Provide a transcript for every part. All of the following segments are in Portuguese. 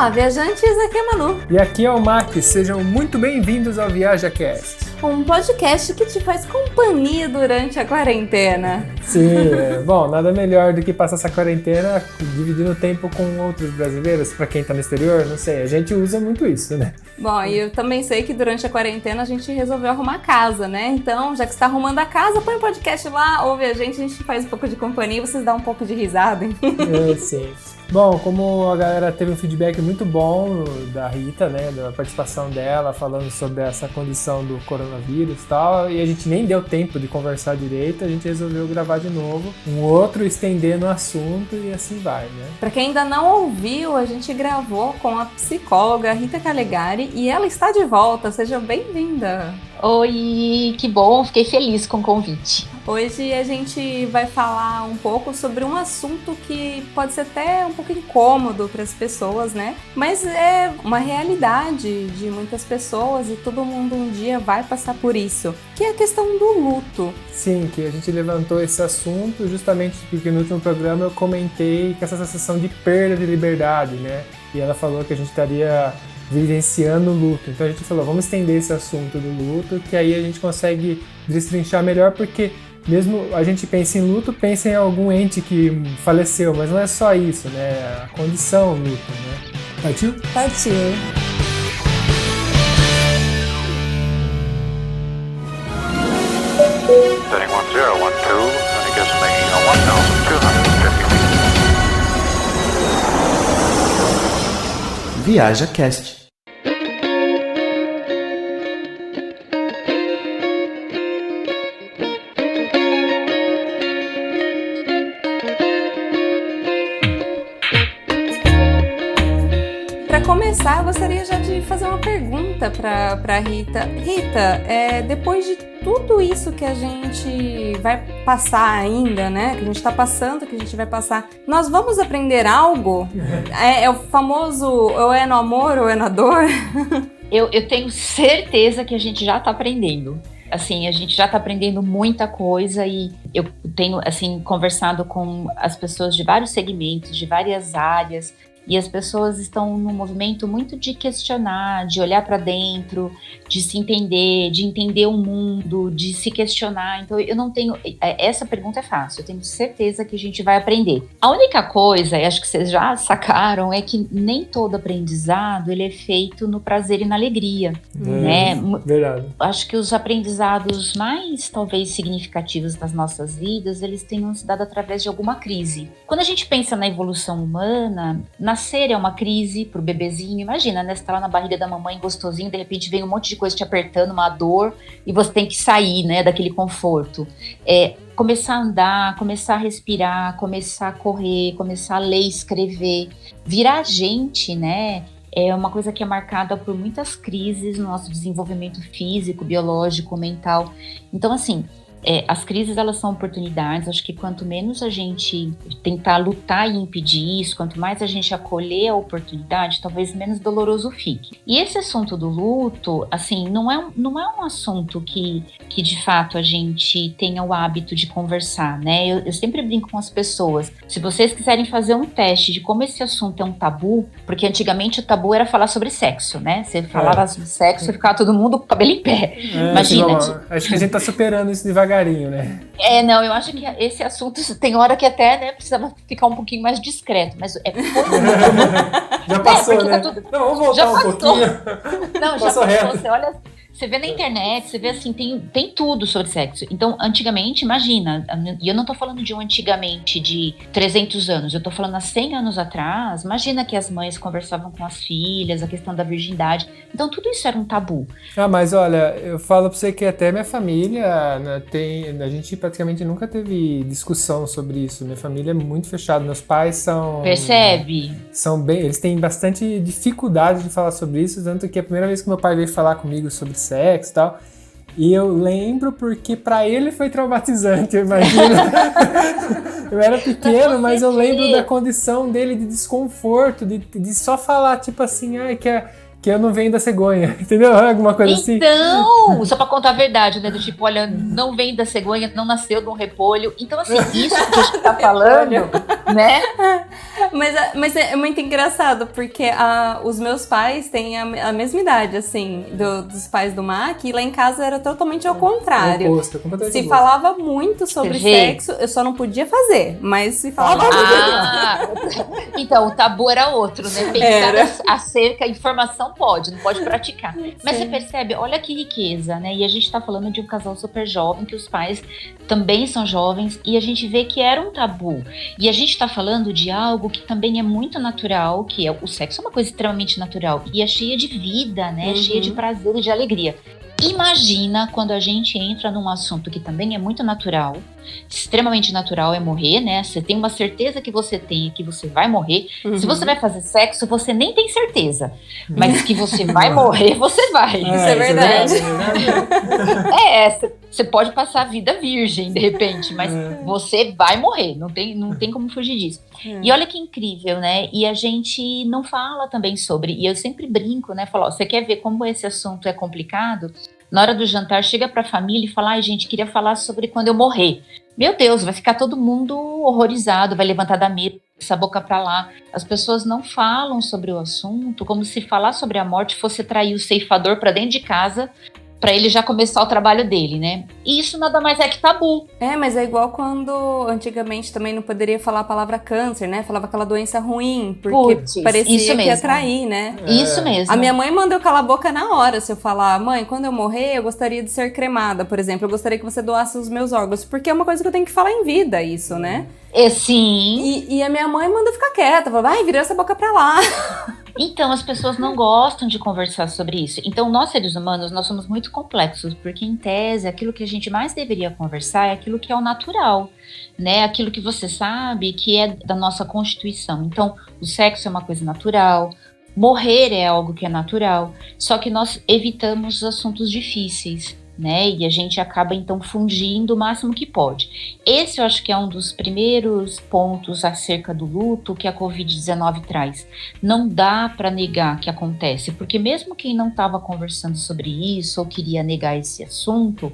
Olá, viajantes, aqui é a Manu. E aqui é o Mac, sejam muito bem-vindos ao ViajaCast. Um podcast que te faz companhia durante a quarentena. Sim, bom, nada melhor do que passar essa quarentena dividindo o tempo com outros brasileiros, pra quem tá no exterior, não sei, a gente usa muito isso, né? Bom, e eu também sei que durante a quarentena a gente resolveu arrumar a casa, né? Então, já que você tá arrumando a casa, põe o podcast lá, ouve a gente faz um pouco de companhia e vocês dão um pouco de risada, hein? Sim. Bom, como a galera teve um feedback muito bom da Rita, né, da participação dela, falando sobre essa condição do coronavírus e tal, e a gente nem deu tempo de conversar direito, a gente resolveu gravar de novo, um outro estendendo o assunto e assim vai, né? Pra quem ainda não ouviu, a gente gravou com a psicóloga Rita Calegari e ela está de volta, seja bem-vinda! Oi, que bom, fiquei feliz com o convite. Hoje a gente vai falar um pouco sobre um assunto que pode ser até um pouco incômodo para as pessoas, né? Mas é uma realidade de muitas pessoas e todo mundo um dia vai passar por isso, que é a questão do luto. Sim, que a gente levantou esse assunto justamente porque no último programa eu comentei que essa sensação de perda de liberdade, né? E ela falou que a gente estaria vivenciando o luto. Então a gente falou, vamos estender esse assunto do luto, que aí a gente consegue destrinchar melhor, porque mesmo a gente pensa em luto, pensa em algum ente que faleceu, mas não é só isso, né? A condição luto, né? Partiu? Partiu! Setting 1012, and it gets making a 1,250 feet. ViajaCast. Para começar, eu gostaria já de fazer uma pergunta para Rita. Rita, depois de tudo isso que a gente vai passar ainda, né? Que a gente está passando, que a gente vai passar, nós vamos aprender algo? É o famoso ou é no amor ou é na dor? Eu tenho certeza que a gente já está aprendendo. Assim, a gente já está aprendendo muita coisa e eu tenho, assim, conversado com as pessoas de vários segmentos, de várias áreas, e as pessoas estão num movimento muito de questionar, de olhar para dentro, de se entender, de entender o mundo, de se questionar. Então, eu não tenho... Essa pergunta é fácil, eu tenho certeza que a gente vai aprender. A única coisa, e acho que vocês já sacaram, é que nem todo aprendizado ele é feito no prazer e na alegria, né? Verdade. Acho que os aprendizados mais, talvez, significativos das nossas vidas, eles tenham se dado através de alguma crise. Quando a gente pensa na evolução humana, nascer é uma crise pro bebezinho. Imagina, né? Você tá lá na barriga da mamãe, gostosinho, de repente vem um monte de coisa te apertando, uma dor, e você tem que sair, né, daquele conforto. Começar a andar, começar a respirar, começar a correr, começar a ler, escrever. Virar gente, né? É uma coisa que é marcada por muitas crises no nosso desenvolvimento físico, biológico, mental. Então, assim, as crises, elas são oportunidades. Acho que quanto menos a gente tentar lutar e impedir isso, quanto mais a gente acolher a oportunidade, talvez menos doloroso fique. E esse assunto do luto, assim, não é um assunto que de fato a gente tenha o hábito de conversar, né? Eu sempre brinco com as pessoas, se vocês quiserem fazer um teste de como esse assunto é um tabu, porque antigamente o tabu era falar sobre sexo, né? Você falava sobre sexo e ficava todo mundo com o cabelo em pé. Imagina. Acho que a gente tá superando isso devagarinho, né? Não, eu acho que esse assunto tem hora que até, né, precisava ficar um pouquinho mais discreto, mas já passou, né? Tudo... Não, vamos voltar um pouquinho. Não, já passou. Você olha, você vê na internet, você vê assim, tem tudo sobre sexo. Então, antigamente, imagina, e eu não tô falando de um antigamente de 300 anos, eu tô falando há 100 anos atrás, imagina que as mães conversavam com as filhas, a questão da virgindade. Então, tudo isso era um tabu. Mas olha, eu falo pra você que até minha família, né, a gente praticamente nunca teve discussão sobre isso. Minha família é muito fechada, meus pais são... Percebe? Eles têm bastante dificuldade de falar sobre isso, tanto que a primeira vez que meu pai veio falar comigo sobre sexo e tal, e eu lembro porque pra ele foi traumatizante, eu imagino. Eu era pequeno, mas eu lembro da condição dele de desconforto, de só falar, tipo assim, que eu não venho da cegonha, entendeu? Alguma coisa assim. Então, só pra contar a verdade, né? Do tipo, olha, não vem da cegonha, não nasceu de um repolho. Então, assim, isso que a gente tá falando né? Mas é muito engraçado, porque os meus pais têm a mesma idade, assim, dos pais do Mac, e lá em casa era totalmente ao contrário. Oposto, completamente Se oposto. falava muito sobre sexo, eu só não podia fazer, mas se falava muito. Então, o tabu era outro, né? Pensar acerca, informação pode, não pode praticar. Mas você percebe, olha que riqueza, né? E a gente tá falando de um casal super jovem, que os pais também são jovens, e a gente vê que era um tabu. E a gente tá falando de algo que também é muito natural, que é o sexo é uma coisa extremamente natural, e é cheia de vida, né? Cheia de prazer e de alegria. Imagina quando a gente entra num assunto que também é muito natural, extremamente natural, é morrer, né? Você tem uma certeza que você tem, que você vai morrer. Se você vai fazer sexo, você nem tem certeza. Mas que você vai morrer, você vai. Isso é verdade. Você pode passar a vida virgem, de repente, mas você vai morrer, não tem como fugir disso. E olha que incrível, né? E a gente não fala também sobre, e eu sempre brinco, né? Falo, você quer ver como esse assunto é complicado? Na hora do jantar, chega pra família e fala, ai gente, queria falar sobre quando eu morrer. Meu Deus, vai ficar todo mundo horrorizado, vai levantar da mesa, essa boca pra lá. As pessoas não falam sobre o assunto, como se falar sobre a morte fosse trair o ceifador pra dentro de casa, pra ele já começar o trabalho dele, né? E isso nada mais é que tabu. Mas é igual quando antigamente também não poderia falar a palavra câncer, né? Falava aquela doença ruim, porque parecia que ia trair, né? Isso mesmo. A minha mãe mandou calar a boca na hora se eu falar, mãe, quando eu morrer, eu gostaria de ser cremada, por exemplo. Eu gostaria que você doasse os meus órgãos, porque é uma coisa que eu tenho que falar em vida, isso, né? Sim. E a minha mãe manda ficar quieta, fala, vai, vira essa boca pra lá. Então, as pessoas não gostam de conversar sobre isso. Então, nós seres humanos, nós somos muito complexos, porque em tese, aquilo que a gente mais deveria conversar é aquilo que é o natural, né? Aquilo que você sabe que é da nossa constituição. Então, o sexo é uma coisa natural, morrer é algo que é natural, só que nós evitamos os assuntos difíceis, né? E a gente acaba então fundindo o máximo que pode. Esse eu acho que é um dos primeiros pontos acerca do luto que a Covid-19 traz. Não dá para negar que acontece, porque mesmo quem não estava conversando sobre isso ou queria negar esse assunto,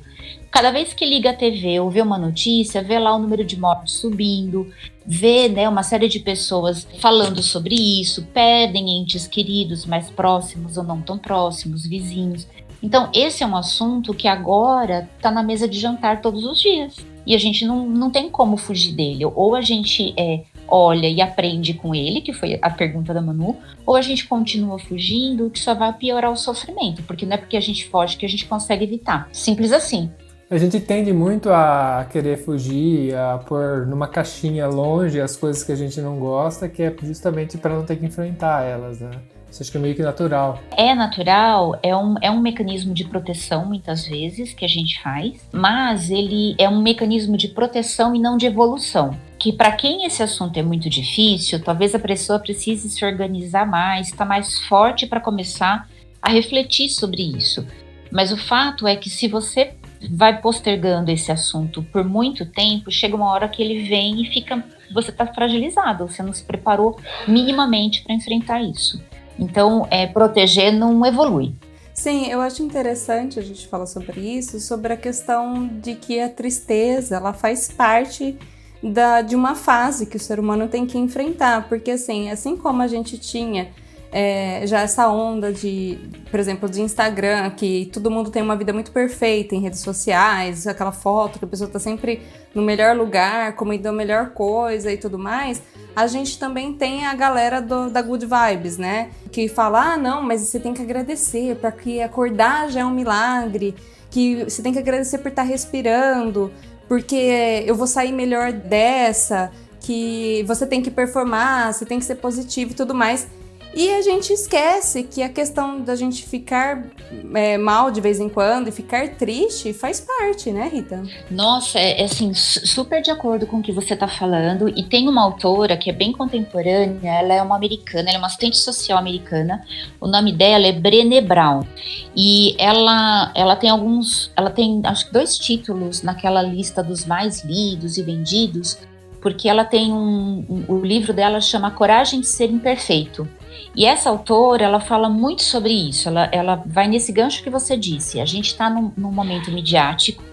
cada vez que liga a TV ou vê uma notícia, vê lá o número de mortes subindo, vê, né, uma série de pessoas falando sobre isso, perdem entes queridos mais próximos ou não tão próximos, vizinhos. Então, esse é um assunto que agora está na mesa de jantar todos os dias. E a gente não tem como fugir dele. Ou a gente olha e aprende com ele, que foi a pergunta da Manu, ou a gente continua fugindo, que só vai piorar o sofrimento. Porque não é porque a gente foge que a gente consegue evitar. Simples assim. A gente tende muito a querer fugir, a pôr numa caixinha longe as coisas que a gente não gosta, que é justamente para não ter que enfrentar elas, né? Isso acho que é meio que natural. É natural, é um mecanismo de proteção, muitas vezes, que a gente faz, mas ele é um mecanismo de proteção e não de evolução. Que para quem esse assunto é muito difícil, talvez a pessoa precise se organizar mais, estar mais forte para começar a refletir sobre isso. Mas o fato é que se você vai postergando esse assunto por muito tempo, chega uma hora que ele vem e você está fragilizado, você não se preparou minimamente para enfrentar isso. Então, proteger não evolui. Sim, eu acho interessante a gente falar sobre isso, sobre a questão de que a tristeza, ela faz parte de uma fase que o ser humano tem que enfrentar, porque assim como a gente tinha já essa onda por exemplo, de Instagram, que todo mundo tem uma vida muito perfeita em redes sociais, aquela foto que a pessoa tá sempre no melhor lugar, comendo a melhor coisa e tudo mais, a gente também tem a galera da Good Vibes, né? Que fala, não, mas você tem que agradecer, porque acordar já é um milagre, que você tem que agradecer por estar respirando, porque eu vou sair melhor dessa, que você tem que performar, você tem que ser positivo e tudo mais. E a gente esquece que a questão da gente ficar mal de vez em quando e ficar triste faz parte, né, Rita? Nossa, assim, super de acordo com o que você tá falando. E tem uma autora que é bem contemporânea, ela é uma americana, ela é uma assistente social americana. O nome dela é Brené Brown. E ela tem acho que 2 títulos naquela lista dos mais lidos e vendidos, porque ela tem o livro dela chama Coragem de Ser Imperfeito. E essa autora, ela fala muito sobre isso, ela vai nesse gancho que você disse, a gente está num momento midiático,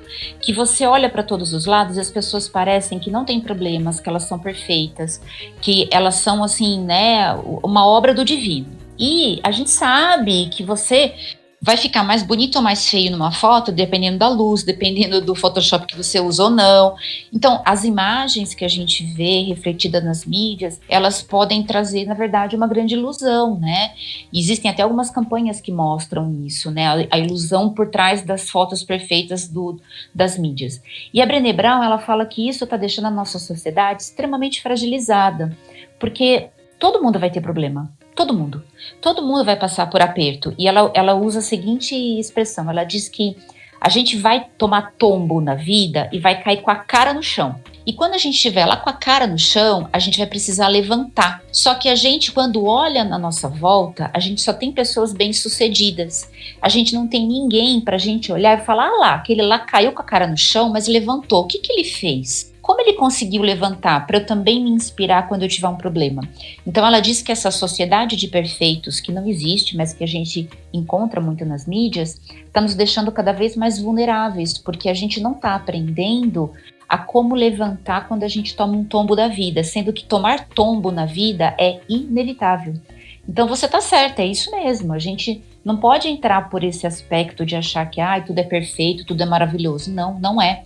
que você olha para todos os lados e as pessoas parecem que não têm problemas, que elas são perfeitas, que elas são assim, né, uma obra do divino. E a gente sabe que você vai ficar mais bonito ou mais feio numa foto, dependendo da luz, dependendo do Photoshop que você usa ou não. Então, as imagens que a gente vê refletidas nas mídias, elas podem trazer, na verdade, uma grande ilusão, né? E existem até algumas campanhas que mostram isso, né? A ilusão por trás das fotos perfeitas das mídias. E a Brené Brown, ela fala que isso está deixando a nossa sociedade extremamente fragilizada, porque todo mundo vai ter problema. Todo mundo vai passar por aperto. E ela usa a seguinte expressão, ela diz que a gente vai tomar tombo na vida e vai cair com a cara no chão. E quando a gente estiver lá com a cara no chão, a gente vai precisar levantar. Só que a gente, quando olha na nossa volta, a gente só tem pessoas bem-sucedidas. A gente não tem ninguém pra gente olhar e falar, ah lá, aquele lá caiu com a cara no chão, mas levantou. O que ele fez? Como ele conseguiu levantar para eu também me inspirar quando eu tiver um problema? Então ela diz que essa sociedade de perfeitos, que não existe, mas que a gente encontra muito nas mídias, está nos deixando cada vez mais vulneráveis, porque a gente não está aprendendo a como levantar quando a gente toma um tombo da vida, sendo que tomar tombo na vida é inevitável. Então você está certa, é isso mesmo, a gente não pode entrar por esse aspecto de achar que tudo é perfeito, tudo é maravilhoso. Não, não é.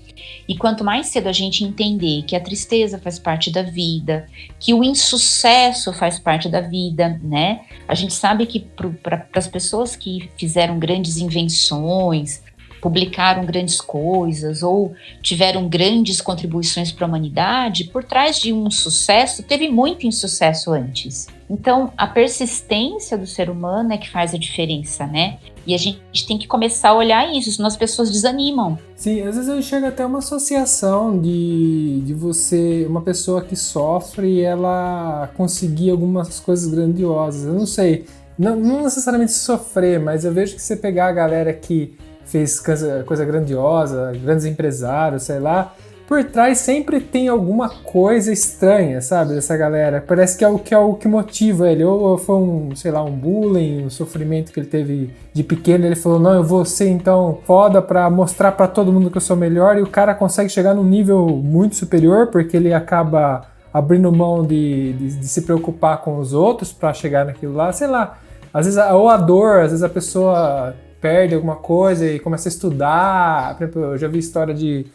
E quanto mais cedo a gente entender que a tristeza faz parte da vida, que o insucesso faz parte da vida, né? A gente sabe que para as pessoas que fizeram grandes invenções, publicaram grandes coisas ou tiveram grandes contribuições para a humanidade, por trás de um sucesso, teve muito insucesso antes. Então, a persistência do ser humano é que faz a diferença, né? E a gente tem que começar a olhar isso, senão as pessoas desanimam. Sim, às vezes eu enxergo até uma associação de você, uma pessoa que sofre e ela conseguir algumas coisas grandiosas. Eu não sei, não necessariamente sofrer, mas eu vejo que você pegar a galera que fez coisa grandiosa, grandes empresários, sei lá, por trás sempre tem alguma coisa estranha, sabe, dessa galera. Parece que é o que motiva ele. Ou foi um bullying, um sofrimento que ele teve de pequeno. Ele falou, não, eu vou ser então foda pra mostrar pra todo mundo que eu sou melhor. E o cara consegue chegar num nível muito superior, porque ele acaba abrindo mão de se preocupar com os outros pra chegar naquilo lá. Sei lá, às vezes, ou a dor, às vezes a pessoa perde alguma coisa e começa a estudar. Por exemplo, eu já vi história de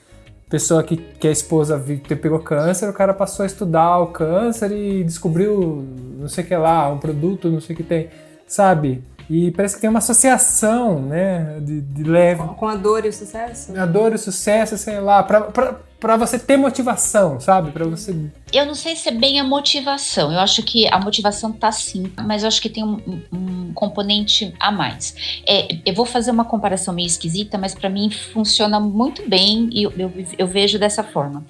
pessoa que a esposa pegou câncer, o cara passou a estudar o câncer e descobriu não sei o que lá, um produto, não sei o que tem, sabe? E parece que tem uma associação, né, de leve. Com a dor e o sucesso? A dor e o sucesso, sei lá, pra você ter motivação, sabe? Pra você... Eu não sei se é bem a motivação, eu acho que a motivação tá sim, mas eu acho que tem um componente a mais. Eu vou fazer uma comparação meio esquisita, mas pra mim funciona muito bem e eu vejo dessa forma.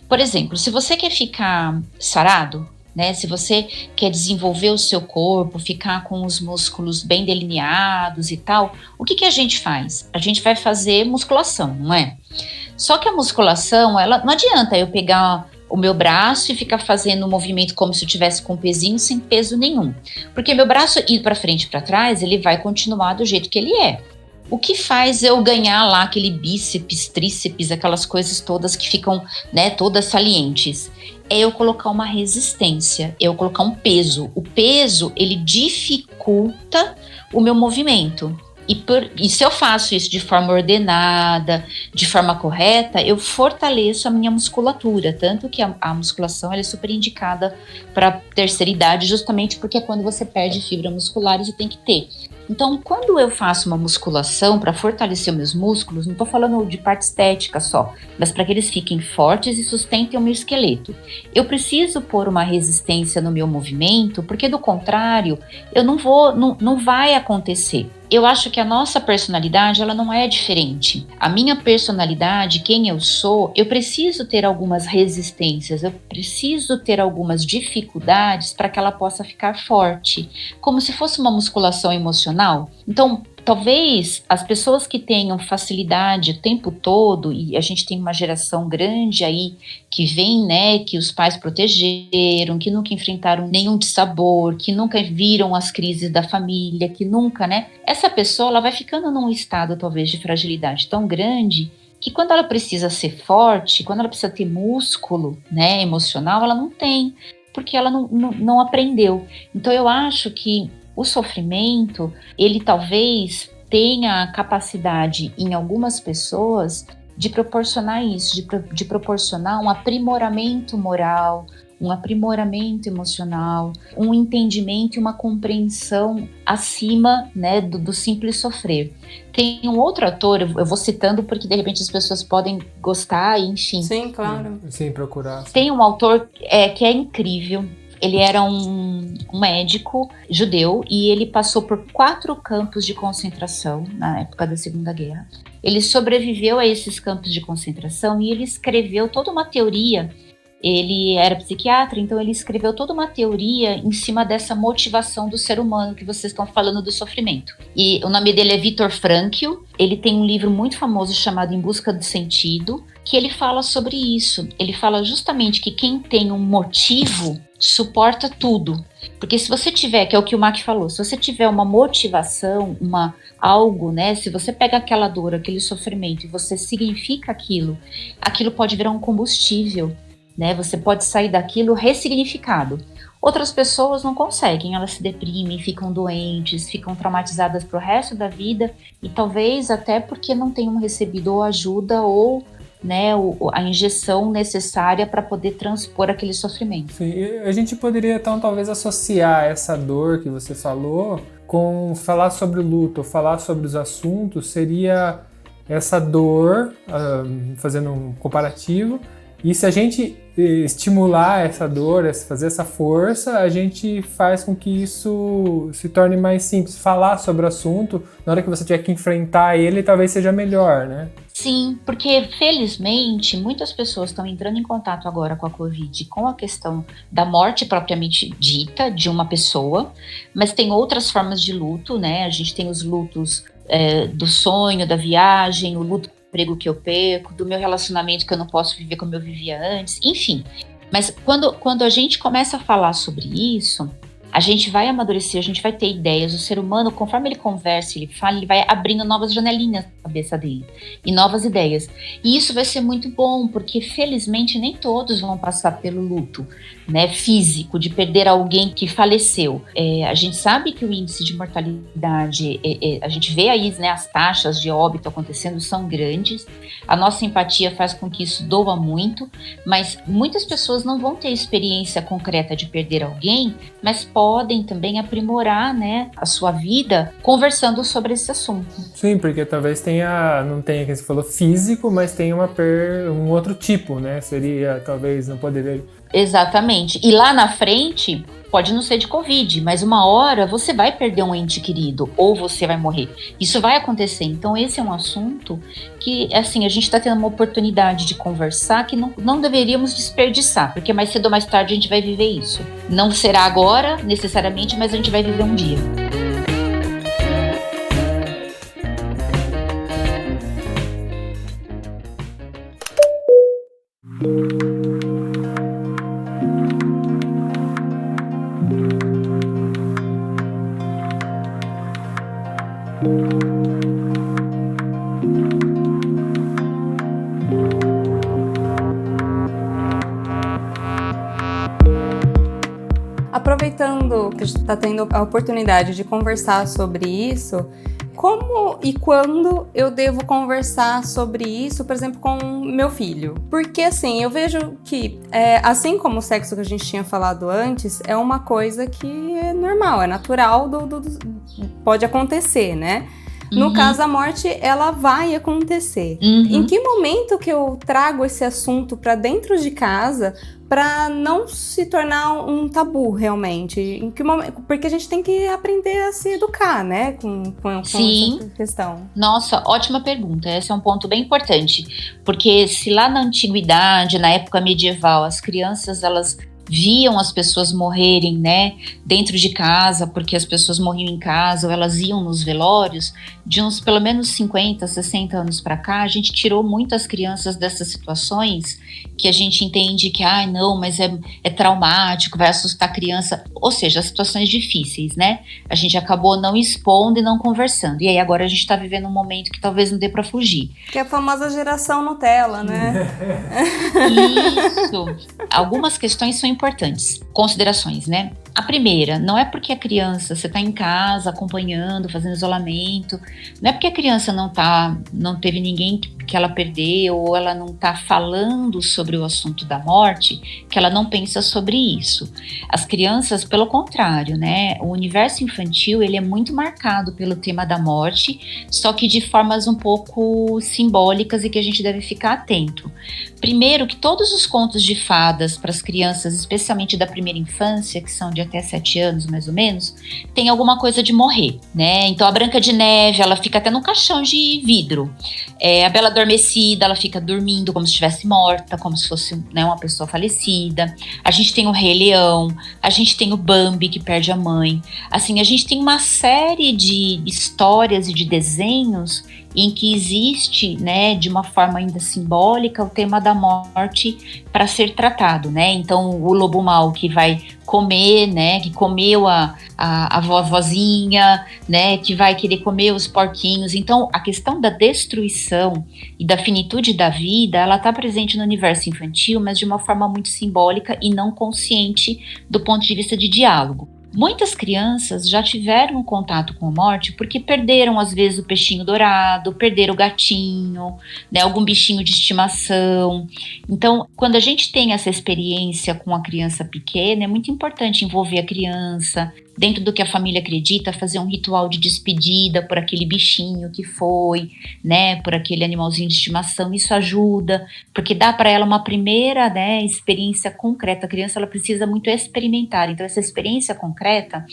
Por exemplo, se você quer ficar sarado, né? Se você quer desenvolver o seu corpo, ficar com os músculos bem delineados e tal, o que a gente faz? A gente vai fazer musculação, não é? Só que a musculação, ela não adianta eu pegar o meu braço e ficar fazendo um movimento como se eu tivesse com um pezinho sem peso nenhum. Porque meu braço ir para frente e para trás, ele vai continuar do jeito que ele é. O que faz eu ganhar lá aquele bíceps, tríceps, aquelas coisas todas que ficam, né, todas salientes? É eu colocar uma resistência, eu colocar um peso. O peso, ele dificulta o meu movimento. E se eu faço isso de forma ordenada, de forma correta, eu fortaleço a minha musculatura. Tanto que a musculação ela é super indicada para terceira idade, justamente porque é quando você perde fibra muscular, você tem que ter. Então, quando eu faço uma musculação para fortalecer meus músculos, não estou falando de parte estética só, mas para que eles fiquem fortes e sustentem o meu esqueleto. Eu preciso pôr uma resistência no meu movimento, porque do contrário, eu não vai acontecer. Eu acho que a nossa personalidade, ela não é diferente. A minha personalidade, quem eu sou, eu preciso ter algumas resistências, eu preciso ter algumas dificuldades para que ela possa ficar forte, como se fosse uma musculação emocional. Então, talvez as pessoas que tenham facilidade o tempo todo, e a gente tem uma geração grande aí que vem, né, que os pais protegeram, que nunca enfrentaram nenhum dissabor, que nunca viram as crises da família, que nunca, né, essa pessoa ela vai ficando num estado talvez de fragilidade tão grande que quando ela precisa ser forte, quando ela precisa ter músculo, né, emocional, ela não tem, porque ela não aprendeu. Então eu acho que o sofrimento, ele talvez tenha a capacidade em algumas pessoas de proporcionar isso, de proporcionar um aprimoramento moral, um aprimoramento emocional, um entendimento e uma compreensão acima, né, do simples sofrer. Tem um outro ator, eu vou citando porque de repente as pessoas podem gostar, enfim. Sim, claro. Sim, procurar. Tem um autor que é incrível. Ele era um médico judeu e ele passou por 4 campos de concentração na época da Segunda Guerra. Ele sobreviveu a esses campos de concentração e ele escreveu toda uma teoria. Ele era psiquiatra, então ele escreveu toda uma teoria em cima dessa motivação do ser humano que vocês estão falando do sofrimento. E o nome dele é Viktor Frankl. Ele tem um livro muito famoso chamado Em Busca do Sentido, que ele fala sobre isso. Ele fala justamente que quem tem um motivo suporta tudo. Porque se você tiver, que é o que o Mac falou, se você tiver uma motivação, algo, né? Se você pega aquela dor, aquele sofrimento e você significa aquilo pode virar um combustível, né? Você pode sair daquilo ressignificado. Outras pessoas não conseguem, elas se deprimem, ficam doentes, ficam traumatizadas pro resto da vida e talvez até porque não tenham recebido ou ajuda ou, né, a injeção necessária para poder transpor aquele sofrimento. Sim, a gente poderia então talvez associar essa dor que você falou com falar sobre o luto, falar sobre os assuntos, seria essa dor, fazendo um comparativo, e se a gente estimular essa dor, fazer essa força, a gente faz com que isso se torne mais simples. Falar sobre o assunto, na hora que você tiver que enfrentar ele, talvez seja melhor, né? Sim, porque felizmente muitas pessoas estão entrando em contato agora com a Covid, com a questão da morte propriamente dita de uma pessoa, mas tem outras formas de luto, né? A gente tem os lutos do sonho, da viagem, o luto do emprego que eu perco, do meu relacionamento que eu não posso viver como eu vivia antes, enfim. Mas quando a gente começa a falar sobre isso, a gente vai amadurecer, a gente vai ter ideias. O ser humano, conforme ele conversa, ele fala, ele vai abrindo novas janelinhas na cabeça dele e novas ideias. E isso vai ser muito bom, porque felizmente nem todos vão passar pelo luto, né, físico, de perder alguém que faleceu. A gente sabe que o índice de mortalidade, a gente vê aí, né, as taxas de óbito acontecendo são grandes. A nossa empatia faz com que isso doa muito, mas muitas pessoas não vão ter experiência concreta de perder alguém, mas podem também aprimorar, né, a sua vida conversando sobre esse assunto. Sim, porque talvez não tenha, que você falou, físico, mas tenha um outro tipo, né? Seria, talvez, não poderia... Exatamente. E lá na frente, pode não ser de Covid, mas uma hora você vai perder um ente querido ou você vai morrer. Isso vai acontecer. Então esse é um assunto que, assim, a gente está tendo uma oportunidade de conversar que não deveríamos desperdiçar, porque mais cedo ou mais tarde a gente vai viver isso. Não será agora, necessariamente, mas a gente vai viver um dia. Aproveitando que a gente está tendo a oportunidade de conversar sobre isso, como e quando eu devo conversar sobre isso, por exemplo, com meu filho? Porque, assim, eu vejo que, assim como o sexo que a gente tinha falado antes, é uma coisa que é normal, é natural, pode acontecer, né? No caso, a morte, ela vai acontecer. Em que momento que eu trago esse assunto para dentro de casa para não se tornar um tabu, realmente? Em que momento? Porque a gente tem que aprender a se educar, né? Com Sim. essa questão. Nossa, ótima pergunta. Esse é um ponto bem importante. Porque se lá na antiguidade, na época medieval, as crianças, elas viam as pessoas morrerem, né, dentro de casa, porque as pessoas morriam em casa ou elas iam nos velórios, de uns pelo menos 50, 60 anos para cá, a gente tirou muitas crianças dessas situações que a gente entende que, não, mas é traumático, vai assustar a criança, ou seja, situações difíceis, né? A gente acabou não expondo e não conversando, e aí agora a gente está vivendo um momento que talvez não dê para fugir. Que é a famosa geração Nutella, né? Isso. Algumas questões são importantes. Considerações, né? A primeira, não é porque a criança, você está em casa acompanhando, fazendo isolamento, não é porque a criança não teve ninguém que ela perdeu ou ela não está falando sobre o assunto da morte, que ela não pensa sobre isso. As crianças, pelo contrário, né? O universo infantil, ele é muito marcado pelo tema da morte, só que de formas um pouco simbólicas e que a gente deve ficar atento. Primeiro, que todos os contos de fadas para as crianças, especialmente da primeira infância, que são de até 7 anos mais ou menos, tem alguma coisa de morrer, né? Então a Branca de Neve, ela fica até num caixão de vidro. A Bela Adormecida, ela fica dormindo como se estivesse morta, como se fosse, né, uma pessoa falecida. A gente tem o Rei Leão, a gente tem o Bambi que perde a mãe. Assim, a gente tem uma série de histórias e de desenhos em que existe, né, de uma forma ainda simbólica, o tema da morte para ser tratado, né? Então, o lobo mau que vai comer, né, que comeu a vovozinha, né, que vai querer comer os porquinhos. Então, a questão da destruição e da finitude da vida, ela está presente no universo infantil, mas de uma forma muito simbólica e não consciente do ponto de vista de diálogo. Muitas crianças já tiveram contato com a morte porque perderam, às vezes, o peixinho dourado, perderam o gatinho, né, algum bichinho de estimação. Então, quando a gente tem essa experiência com a criança pequena, é muito importante envolver a criança, dentro do que a família acredita, fazer um ritual de despedida por aquele bichinho que foi, né, por aquele animalzinho de estimação. Isso ajuda, porque dá para ela uma primeira, né, experiência concreta. A criança, ela precisa muito experimentar, então essa experiência concreta,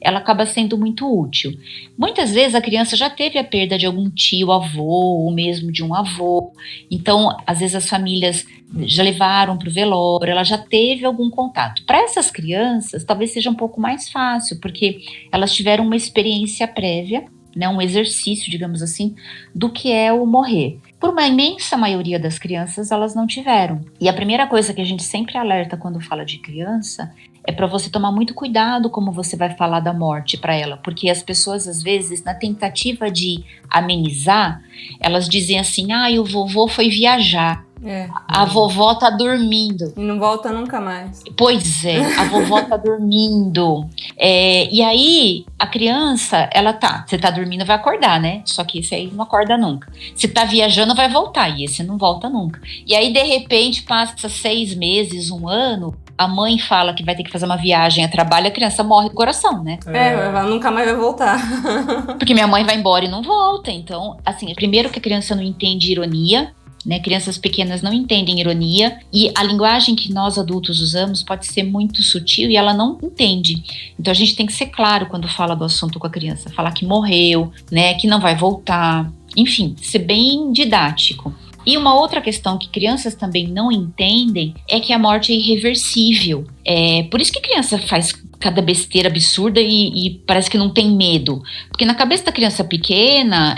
ela acaba sendo muito útil. Muitas vezes a criança já teve a perda de algum tio, avô, ou mesmo de um avô, então às vezes as famílias já levaram para o velório, ela já teve algum contato. Para essas crianças, talvez seja um pouco mais fácil, porque elas tiveram uma experiência prévia, né, um exercício, digamos assim, do que é o morrer. Por uma imensa maioria das crianças, elas não tiveram. E a primeira coisa que a gente sempre alerta quando fala de criança é para você tomar muito cuidado como você vai falar da morte para ela, porque as pessoas, às vezes, na tentativa de amenizar, elas dizem assim, o vovô foi viajar. A vovó tá dormindo. E não volta nunca mais. Pois é, a vovó tá dormindo. E aí, a criança, você tá dormindo, vai acordar, né? Só que esse aí não acorda nunca. Se tá viajando, vai voltar, e esse não volta nunca. E aí, de repente, passa 6 meses, 1 ano, a mãe fala que vai ter que fazer uma viagem a trabalho, a criança morre do coração, né? Ela nunca mais vai voltar. Porque minha mãe vai embora e não volta. Então, assim, primeiro que a criança não entende ironia, né? Crianças pequenas não entendem ironia e a linguagem que nós adultos usamos pode ser muito sutil e ela não entende. Então a gente tem que ser claro quando fala do assunto com a criança, falar que morreu, né, que não vai voltar, enfim, ser bem didático. E uma outra questão que crianças também não entendem é que a morte é irreversível. Por isso que criança faz cada besteira absurda e parece que não tem medo. Porque na cabeça da criança pequena,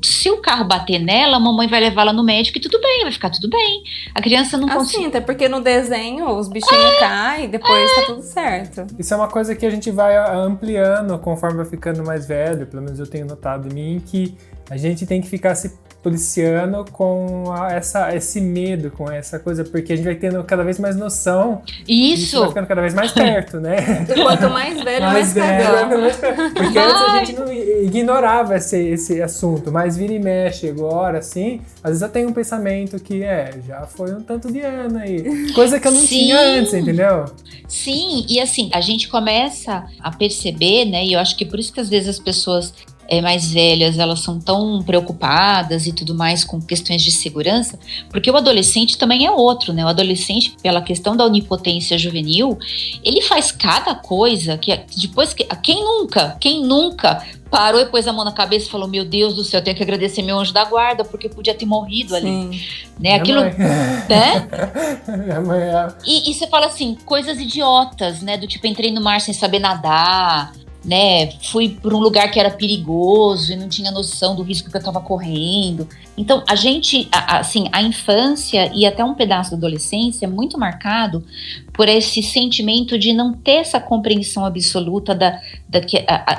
se o carro bater nela, a mamãe vai levá-la no médico e tudo bem, vai ficar tudo bem. A criança não consegue. Até porque no desenho os bichinhos caem e depois tá tudo certo. Isso é uma coisa que a gente vai ampliando conforme vai ficando mais velho, pelo menos eu tenho notado em mim, que a gente tem que ficar se policiando com esse medo, com essa coisa, porque a gente vai tendo cada vez mais noção. Isso vai ficando cada vez mais perto, né? Quanto mais velho, mais cagão. Porque antes a gente não ignorava esse assunto, mas vira e mexe agora, assim, às vezes eu tenho um pensamento que já foi um tanto de ano aí. Coisa que eu não tinha antes, entendeu? Sim, e assim, a gente começa a perceber, né, e eu acho que por isso que às vezes as pessoas mais velhas, elas são tão preocupadas e tudo mais com questões de segurança, porque o adolescente também é outro, né? O adolescente, pela questão da onipotência juvenil, ele faz cada coisa que depois quem nunca parou e pôs a mão na cabeça e falou, meu Deus do céu, eu tenho que agradecer meu anjo da guarda, porque podia ter morrido ali. Sim. Né? Aquilo, Mãe. né? Minha mãe é... E você fala assim, coisas idiotas, né? Do tipo, entrei no mar sem saber nadar, né? Fui por um lugar que era perigoso e não tinha noção do risco que eu estava correndo. Então, a gente, assim, a infância e até um pedaço da adolescência é muito marcado por esse sentimento de não ter essa compreensão absoluta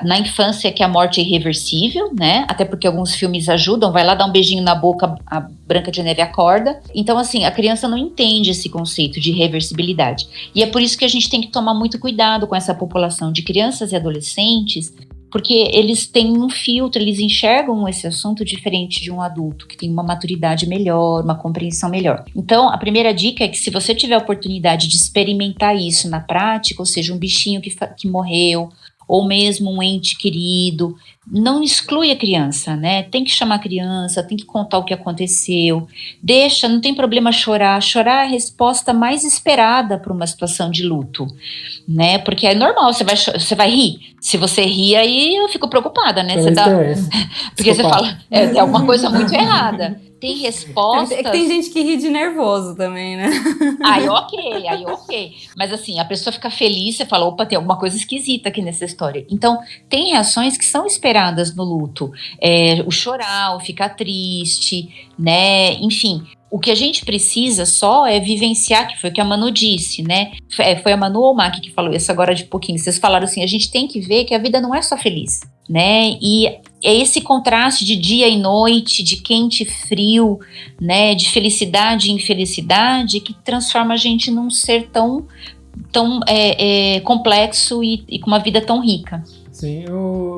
na infância que a morte é irreversível, né? Até porque alguns filmes ajudam, vai lá dar um beijinho na boca, a Branca de Neve acorda. Então, assim, a criança não entende esse conceito de reversibilidade. E é por isso que a gente tem que tomar muito cuidado com essa população de crianças e adolescentes, porque eles têm um filtro, eles enxergam esse assunto diferente de um adulto, que tem uma maturidade melhor, uma compreensão melhor. Então, a primeira dica é que se você tiver a oportunidade de experimentar isso na prática, ou seja, um bichinho que morreu, ou mesmo um ente querido, não exclui a criança, né? Tem que chamar a criança, tem que contar o que aconteceu, não tem problema chorar. Chorar é a resposta mais esperada para uma situação de luto, né? Porque é normal, você vai rir. Se você rir, aí eu fico preocupada, né? Porque você fala, tem alguma coisa muito errada. Tem respostas... É que tem gente que ri de nervoso também, né? Aí ok. Mas assim, a pessoa fica feliz, você fala, opa, tem alguma coisa esquisita aqui nessa história. Então, tem reações que são esperadas no luto. O chorar, o ficar triste, né? Enfim, o que a gente precisa só é vivenciar, que foi o que a Manu disse, né? Foi a Manu ou o Mac que falou isso agora de pouquinho. Vocês falaram assim, a gente tem que ver que a vida não é só feliz, né? E é esse contraste de dia e noite, de quente e frio, né? De felicidade e infelicidade que transforma a gente num ser tão complexo e com uma vida tão rica. Sim,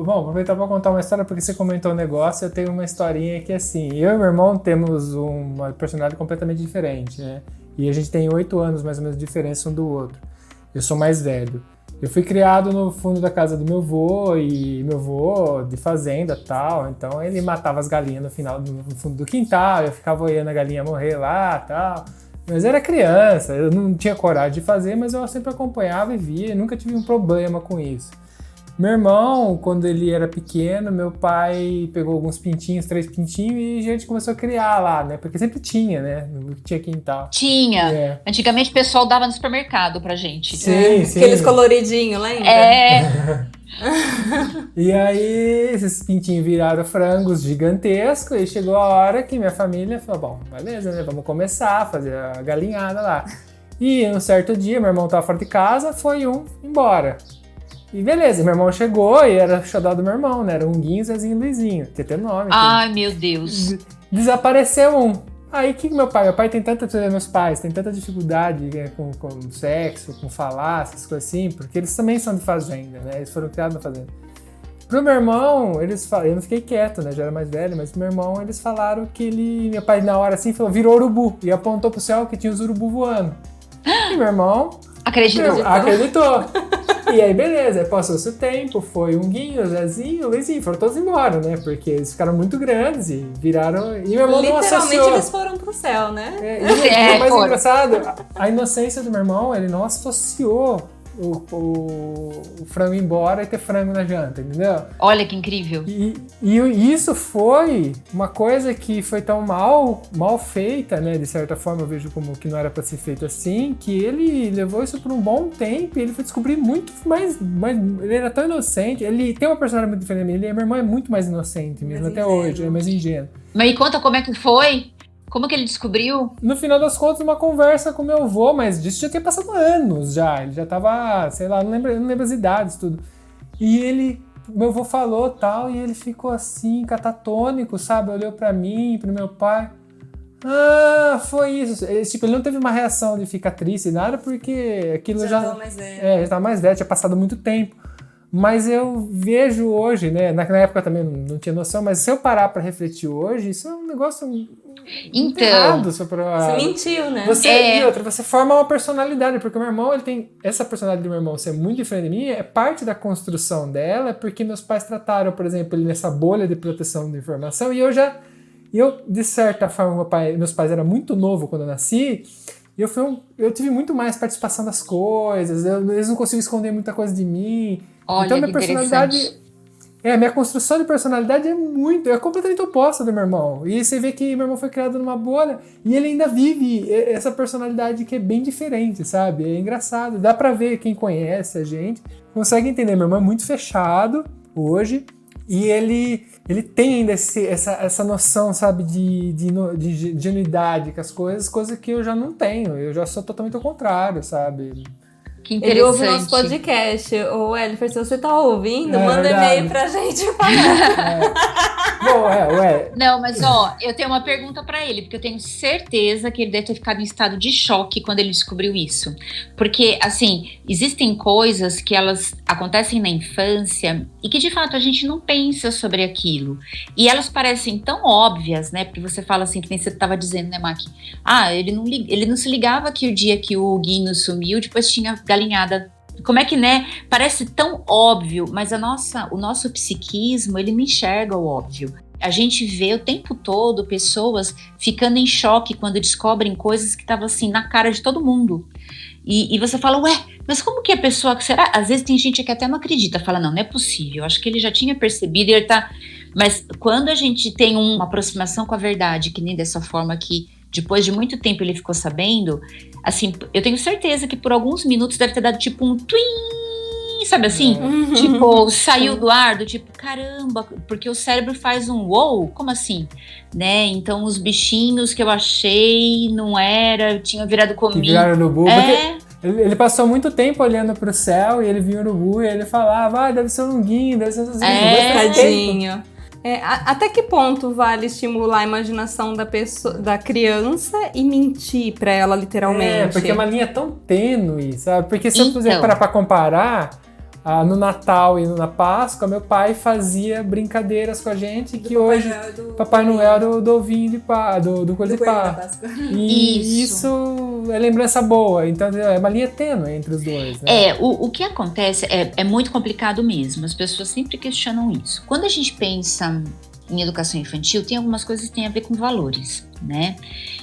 bom, aproveitar para contar uma história, porque você comentou um negócio, eu tenho uma historinha que assim, eu e meu irmão temos uma personalidade completamente diferente, né? E a gente tem 8 anos mais ou menos de diferença um do outro. Eu sou mais velho. Eu fui criado no fundo da casa do meu avô, e meu avô de fazenda e tal, então ele matava as galinhas no fundo do quintal, eu ficava olhando a galinha morrer lá e tal. Mas eu era criança, eu não tinha coragem de fazer, mas eu sempre acompanhava e via, e nunca tive um problema com isso. Meu irmão, quando ele era pequeno, meu pai pegou alguns pintinhos, 3 pintinhos, e a gente começou a criar lá, né? Porque sempre tinha, né? Tinha quintal. Tinha. Antigamente o pessoal dava no supermercado pra gente. Sim. Aqueles coloridinhos, lembra? E aí, esses pintinhos viraram frangos gigantescos, e chegou a hora que minha família falou, bom, beleza, né? Vamos começar a fazer a galinhada lá. E um certo dia, meu irmão tava fora de casa, foi embora. E beleza, meu irmão chegou e era xodó do meu irmão, né? Era um Guinho, Zezinho e Luizinho. Tinha até nome. Ai, meu Deus. Desapareceu um. Aí, que meu pai tem meus pais tem tanta dificuldade, né, com sexo, com falar, essas coisas assim, porque eles também são de fazenda, né? Eles foram criados na fazenda. Pro meu irmão, eu não fiquei quieto, né? Já era mais velho, mas pro meu irmão, eles falaram que meu pai na hora assim falou, virou urubu, e apontou pro céu que tinha os urubu voando. E meu irmão acreditou. E aí, beleza, passou-se o tempo, foi um Guinho, Zezinho, Luizinho, foram todos embora, né? Porque eles ficaram muito grandes e viraram... E meu irmão não associou. Literalmente eles foram pro céu, né? E o mais engraçado, a inocência do meu irmão, ele não associou o frango embora e ter frango na janta, entendeu? Olha que incrível. E isso foi uma coisa que foi tão mal feita, né? De certa forma, eu vejo como que não era para ser feito assim, que ele levou isso por um bom tempo e ele foi descobrir muito mais ele era tão inocente, ele tem uma personalidade muito diferente da minha, meu irmão é muito mais inocente mesmo, até hoje, é mais ingênuo. Mas me conta como é que foi? Como que ele descobriu? No final das contas, uma conversa com meu avô, mas disso já tinha passado anos já. Ele já tava, sei lá, não lembro as idades, tudo. E meu avô falou tal, e ele ficou assim, catatônico, sabe? Olhou pra mim, pro meu pai. Ah, foi isso. Ele não teve uma reação de ficar triste, nada, porque aquilo já tava mais velho. já tava mais velho, tinha passado muito tempo. Mas eu vejo hoje, né? Na época eu também não tinha noção, mas se eu parar pra refletir hoje, isso é um negócio errado. Você mentiu, né? E outra, você forma uma personalidade, porque o meu irmão, ele tem essa personalidade do meu irmão ser muito diferente de mim, é parte da construção dela, porque meus pais trataram, por exemplo, ele nessa bolha de proteção de informação, e eu, de certa forma, meus pais eram muito novos quando eu nasci, e eu tive muito mais participação das coisas, eles não conseguiam esconder muita coisa de mim. Olha, então minha personalidade A minha construção de personalidade é completamente oposta do meu irmão. E você vê que meu irmão foi criado numa bolha e ele ainda vive essa personalidade que é bem diferente, sabe? É engraçado. Dá pra ver, quem conhece a gente consegue entender. Meu irmão é muito fechado hoje e ele tem ainda essa noção, sabe, de genuidade com as coisas que eu já não tenho. Eu já sou totalmente ao contrário, sabe? Que interessante. Ele ouve o nosso podcast. Ô, Elifer, se você tá ouvindo, manda verdade. e-mail pra gente falar. Bom, Não, mas ó, eu tenho uma pergunta pra ele, porque eu tenho certeza que ele deve ter ficado em estado de choque quando ele descobriu isso. Porque, assim, existem coisas que elas acontecem na infância e que, de fato, a gente não pensa sobre aquilo. E elas parecem tão óbvias, né? Porque você fala assim, que nem você estava dizendo, né, Maqui? Ele não se ligava que o dia que o Guinho sumiu, depois tinha galinhada. Como é que, né? Parece tão óbvio, mas o nosso psiquismo, ele não enxerga o óbvio. A gente vê o tempo todo pessoas ficando em choque quando descobrem coisas que estavam assim na cara de todo mundo. E você fala, ué, mas como que a pessoa... Será? Às vezes tem gente que até não acredita, fala, não é possível, acho que ele já tinha percebido e ele tá... Mas quando a gente tem uma aproximação com a verdade, que nem dessa forma que depois de muito tempo ele ficou sabendo, assim, eu tenho certeza que por alguns minutos deve ter dado tipo um twin, sabe assim? Tipo, saiu do ar, do tipo, caramba, porque o cérebro faz um wow, como assim? Né? Então os bichinhos que eu achei não era, tinha virado comigo. Que viraram urubu, ele passou muito tempo olhando pro céu e ele viu o urubu e ele falava, deve ser um guinho, deve ser um tadinho. Até que ponto vale estimular a imaginação da criança e mentir pra ela, literalmente? Porque é uma linha tão tênue, sabe? Porque se eu puser pra comparar, no Natal e na Páscoa, meu pai fazia brincadeiras com a gente que hoje Papai Noel era do ovinho do coelho de Páscoa. E isso é lembrança boa, então é uma linha tênue entre os dois, né? O que acontece é muito complicado mesmo, as pessoas sempre questionam isso. Quando a gente pensa em educação infantil, tem algumas coisas que têm a ver com valores, né?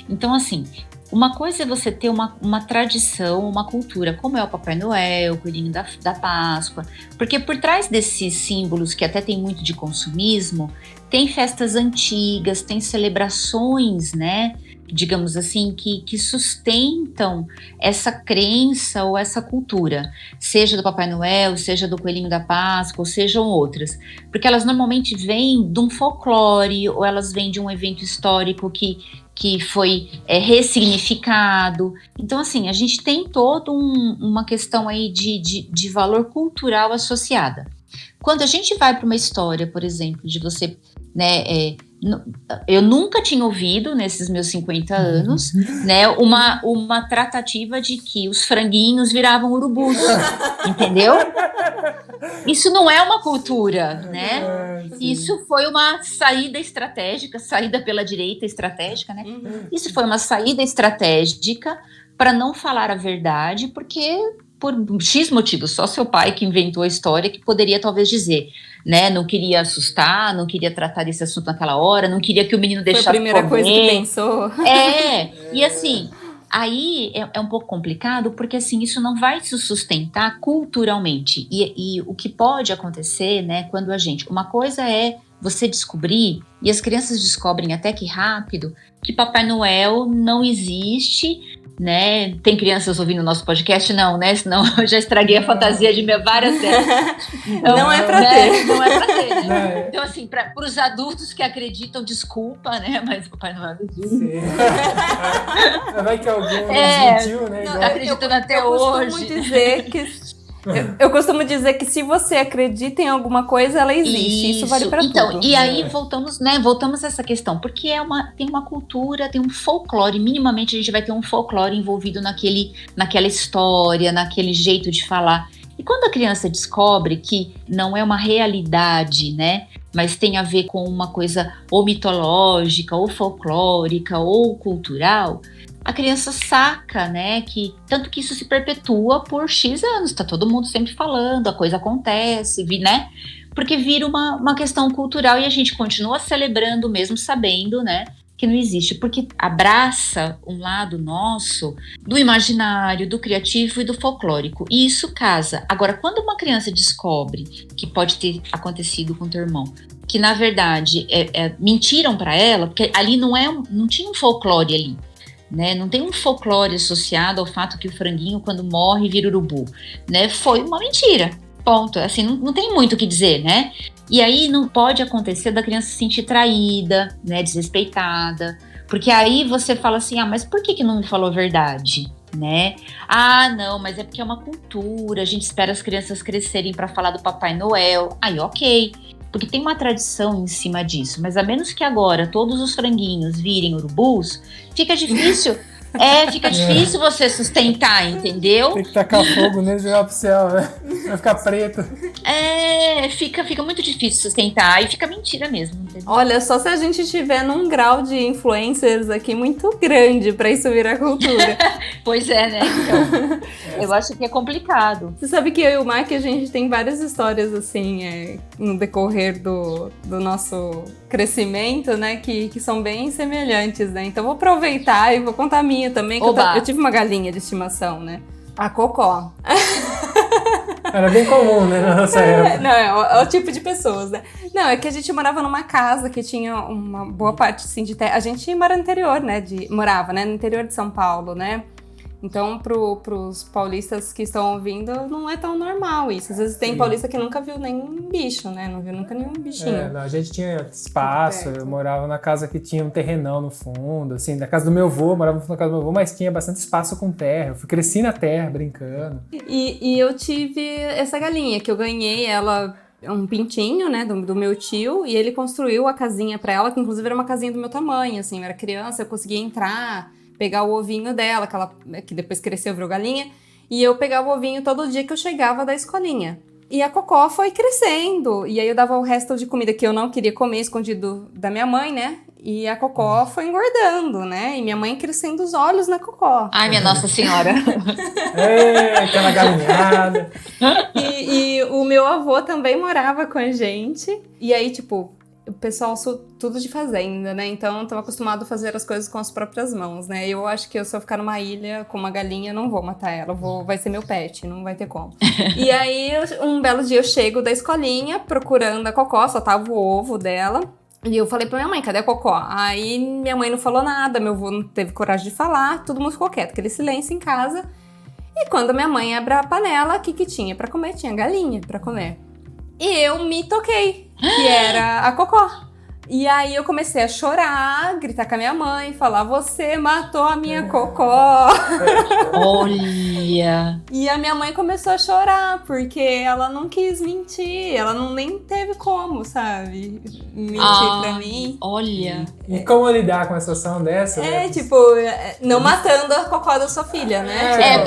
Então, assim, uma coisa é você ter uma tradição, uma cultura, como é o Papai Noel, o Coelhinho da Páscoa, porque por trás desses símbolos, que até tem muito de consumismo, tem festas antigas, tem celebrações, né, digamos assim, que sustentam essa crença ou essa cultura, seja do Papai Noel, seja do Coelhinho da Páscoa, ou sejam outras, porque elas normalmente vêm de um folclore, ou elas vêm de um evento histórico que foi ressignificado. Então, assim, a gente tem toda uma questão aí de valor cultural associada. Quando a gente vai para uma história, por exemplo, de você, né, eu nunca tinha ouvido, nesses meus 50 anos, né, uma tratativa de que os franguinhos viravam urubus, entendeu? Isso não é uma cultura, né? Isso foi uma saída estratégica, saída pela direita estratégica, né? Isso foi uma saída estratégica para não falar a verdade, porque por X motivos, só seu pai que inventou a história que poderia talvez dizer, né? Não queria assustar, não queria tratar desse assunto naquela hora, não queria que o menino deixasse comer. Foi a primeira coisa que pensou. E assim, aí é um pouco complicado, porque assim, isso não vai se sustentar culturalmente. E o que pode acontecer, né, quando uma coisa é você descobrir, e as crianças descobrem até que rápido, que Papai Noel não existe, né? Tem crianças ouvindo o nosso podcast? Não, né? Senão eu já estraguei a fantasia de várias delas. Então, não é pra ter. Não é pra ter. Né? Então, assim, para os adultos que acreditam, desculpa, né? Mas o Papai Noel existe. Vai que alguém desmentiu, né? Tá acreditando até hoje. Eu costumo dizer que se você acredita em alguma coisa, ela existe. Isso vale pra tudo. E aí voltamos a essa questão, porque tem uma cultura, tem um folclore, minimamente a gente vai ter um folclore envolvido naquela história, naquele jeito de falar. E quando a criança descobre que não é uma realidade, né, mas tem a ver com uma coisa ou mitológica, ou folclórica, ou cultural, a criança saca, né, tanto que isso se perpetua por X anos, tá todo mundo sempre falando, a coisa acontece, né, porque vira uma questão cultural e a gente continua celebrando mesmo sabendo, né, que não existe, porque abraça um lado nosso do imaginário, do criativo e do folclórico, e isso casa. Agora, quando uma criança descobre, que pode ter acontecido com teu irmão, que na verdade mentiram para ela, porque ali não tinha um folclore ali, né? Não tem um folclore associado ao fato que o franguinho, quando morre, vira urubu, né? Foi uma mentira, ponto. Assim, não tem muito o que dizer, né? E aí não pode acontecer da criança se sentir traída, né, desrespeitada, porque aí você fala assim, mas por que não me falou a verdade, né? Não, mas é porque é uma cultura, a gente espera as crianças crescerem para falar do Papai Noel. Aí, ok, porque tem uma tradição em cima disso, mas a menos que agora todos os franguinhos virem urubus, fica difícil. Fica difícil você sustentar, entendeu? Tem que tacar fogo nele e jogar pro céu, né? Vai ficar preto. Fica muito difícil sustentar. Aí fica mentira mesmo, entendeu? Olha, só se a gente estiver num grau de influencers aqui muito grande pra isso virar cultura. Pois é, né? Então, eu acho que é complicado. Você sabe que eu e o Mark, a gente tem várias histórias, assim, no decorrer do nosso crescimento, né? Que são bem semelhantes, né? Então, vou aproveitar e vou contar a minha também. Que eu tive uma galinha de estimação, né? A Cocó. Era bem comum, né, na nossa época. Não, é o tipo de pessoas, né? Não, é que a gente morava numa casa que tinha uma boa parte, assim, de terra. A gente mora no interior, né? Morava, né? No interior de São Paulo, né? Então, pros paulistas que estão ouvindo, não é tão normal isso. Às vezes tem paulista que nunca viu nem bicho, né? Não viu nunca nenhum bichinho. Não, a gente tinha espaço, eu morava na casa que tinha um terrenão no fundo, assim, na casa do meu avô, morava na casa do meu avô, mas tinha bastante espaço com terra. Eu cresci na terra, brincando. E eu tive essa galinha, que eu ganhei ela... um pintinho, né, do meu tio, e ele construiu a casinha pra ela, que inclusive era uma casinha do meu tamanho, assim, eu era criança, eu conseguia entrar, pegar o ovinho dela, que depois cresceu, virou galinha, e eu pegava o ovinho todo dia que eu chegava da escolinha. E a Cocó foi crescendo, e aí eu dava o resto de comida que eu não queria comer, escondido da minha mãe, né, e a Cocó foi engordando, né, e minha mãe crescendo os olhos na Cocó. Ai, minha Nossa Senhora. Aquela galinhada. E o meu avô também morava com a gente, e aí, tipo, o pessoal tudo de fazenda, né? Então, eu tava acostumado a fazer as coisas com as próprias mãos, né? Eu acho que se eu ficar numa ilha com uma galinha, eu não vou matar ela. Vai ser meu pet, não vai ter como. E aí, um belo dia eu chego da escolinha procurando a Cocó, só tava o ovo dela. E eu falei pra minha mãe, cadê a Cocó? Aí, minha mãe não falou nada, meu avô não teve coragem de falar, todo mundo ficou quieto, aquele silêncio em casa. E quando minha mãe abre a panela, o que tinha pra comer? Tinha galinha pra comer. E eu me toquei, que era a Cocó. E aí eu comecei a chorar, gritar com a minha mãe, falar, você matou a minha Cocó. Olha! E a minha mãe começou a chorar, porque ela não quis mentir, ela nem teve como, sabe, mentir pra mim. Olha! E como lidar com uma situação dessa? Né? Tipo, não matando a Cocó da sua filha, né?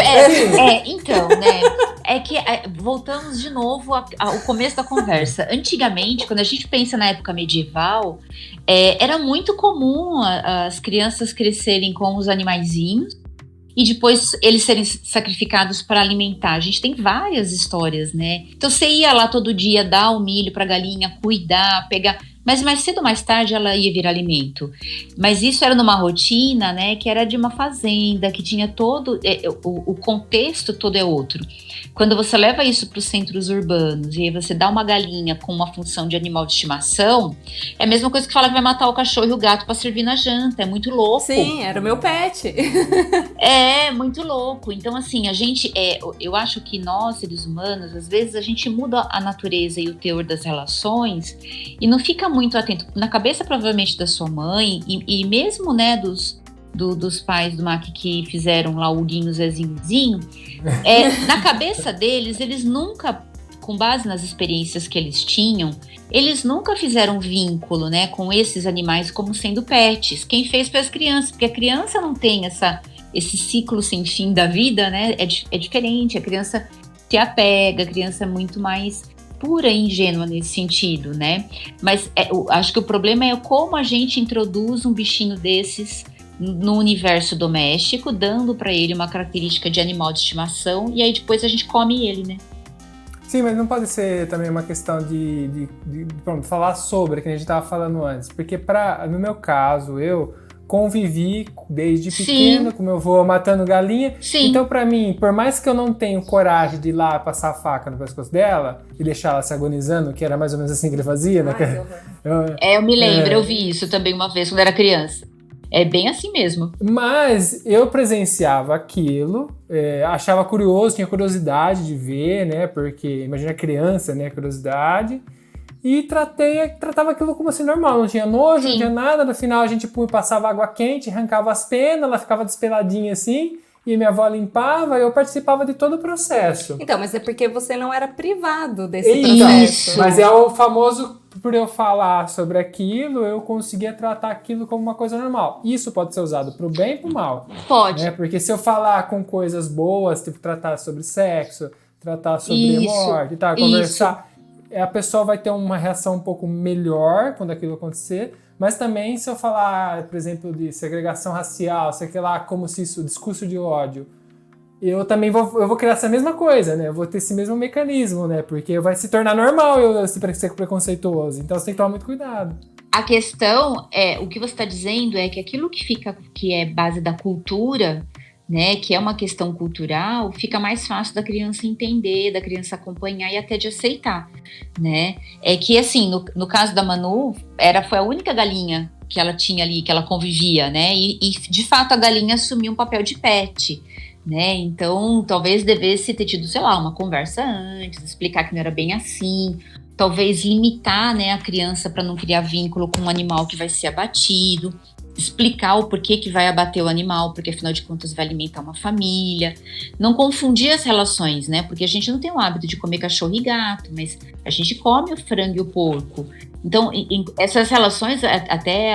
Então, né? É que voltamos de novo ao começo da conversa. Antigamente, quando a gente pensa na época medieval, era muito comum as crianças crescerem com os animaizinhos e depois eles serem sacrificados para alimentar. A gente tem várias histórias, né? Então você ia lá todo dia dar o milho para a galinha, cuidar, pegar... Mas mais cedo ou mais tarde ela ia virar alimento. Mas isso era numa rotina, né, que era de uma fazenda, que tinha todo... o contexto todo é outro. Quando você leva isso para os centros urbanos e aí você dá uma galinha com uma função de animal de estimação, é a mesma coisa que falar que vai matar o cachorro e o gato para servir na janta. É muito louco. Sim, era o meu pet. É, muito louco. Então, assim, a gente... eu acho que nós, seres humanos, às vezes a gente muda a natureza e o teor das relações e não fica muito atento. Na cabeça, provavelmente, da sua mãe e mesmo, né, dos pais do Mac que fizeram lá o Huguinho, Zezinho, na cabeça deles, eles nunca, com base nas experiências que eles tinham, eles nunca fizeram vínculo, né, com esses animais como sendo pets. Quem fez foi as crianças, porque a criança não tem esse ciclo sem fim da vida, né, é diferente, a criança se apega, a criança é muito mais pura e ingênua nesse sentido, né, mas eu acho que o problema é como a gente introduz um bichinho desses no universo doméstico, dando para ele uma característica de animal de estimação, e aí depois a gente come ele, né? Sim, mas não pode ser também uma questão de falar sobre, que a gente estava falando antes, porque no meu caso, eu convivi desde Sim. pequeno com meu avô matando galinha. Sim. Então, pra mim, por mais que eu não tenha coragem de ir lá passar a faca no pescoço dela e deixar ela se agonizando, que era mais ou menos assim que ele fazia, né? Eu me lembro, eu vi isso também uma vez quando era criança. É bem assim mesmo. Mas eu presenciava aquilo, achava curioso, tinha curiosidade de ver, né? Porque imagina criança, né? Curiosidade. E tratava aquilo como assim normal, não tinha nojo, não tinha nada. No final a gente passava água quente, arrancava as penas, ela ficava despeladinha assim, e minha avó limpava, e eu participava de todo o processo. Então, mas é porque você não era privado desse Então, processo. mas é o famoso, por eu falar sobre aquilo, eu conseguia tratar aquilo como uma coisa normal. Isso pode ser usado pro bem e pro mal. Pode. Né? Porque se eu falar com coisas boas, tipo tratar sobre sexo, tratar sobre morte, tá, conversar, a pessoa vai ter uma reação um pouco melhor quando aquilo acontecer. Mas também se eu falar, por exemplo, de segregação racial, sei lá, como se isso, discurso de ódio, eu também vou criar essa mesma coisa, né? Eu vou ter esse mesmo mecanismo, né? Porque vai se tornar normal eu ser preconceituoso. Então você tem que tomar muito cuidado. A questão é, o que você está dizendo é que aquilo que é base da cultura, né, que é uma questão cultural, fica mais fácil da criança entender, da criança acompanhar e até de aceitar, né? É que, assim, no caso da Manu, foi a única galinha que ela tinha ali, que ela convivia, né? E de fato, a galinha assumiu um papel de pet, né? Então, talvez devesse ter tido, sei lá, uma conversa antes, explicar que não era bem assim, talvez limitar, né, a criança para não criar vínculo com um animal que vai ser abatido, explicar o porquê que vai abater o animal, porque afinal de contas vai alimentar uma família, não confundir as relações, né, porque a gente não tem o hábito de comer cachorro e gato, mas a gente come o frango e o porco. Então, essas relações, até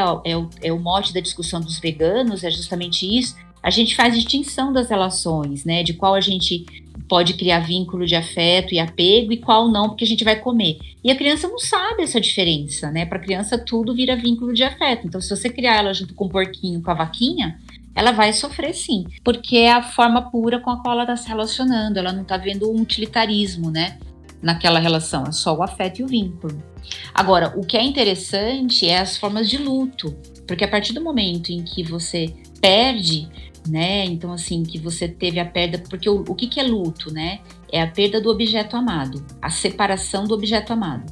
é o mote da discussão dos veganos, é justamente isso, a gente faz distinção das relações, né, de qual a gente pode criar vínculo de afeto e apego e qual não, porque a gente vai comer. E a criança não sabe essa diferença, né? Para a criança tudo vira vínculo de afeto. Então, se você criar ela junto com o porquinho, com a vaquinha, ela vai sofrer sim, porque é a forma pura com a qual ela está se relacionando. Ela não está vendo um utilitarismo, né? Naquela relação, é só o afeto e o vínculo. Agora, o que é interessante é as formas de luto, porque a partir do momento em que você perde, né? Então, assim, que você teve a perda, porque o que é luto, né? É a perda do objeto amado, a separação do objeto amado.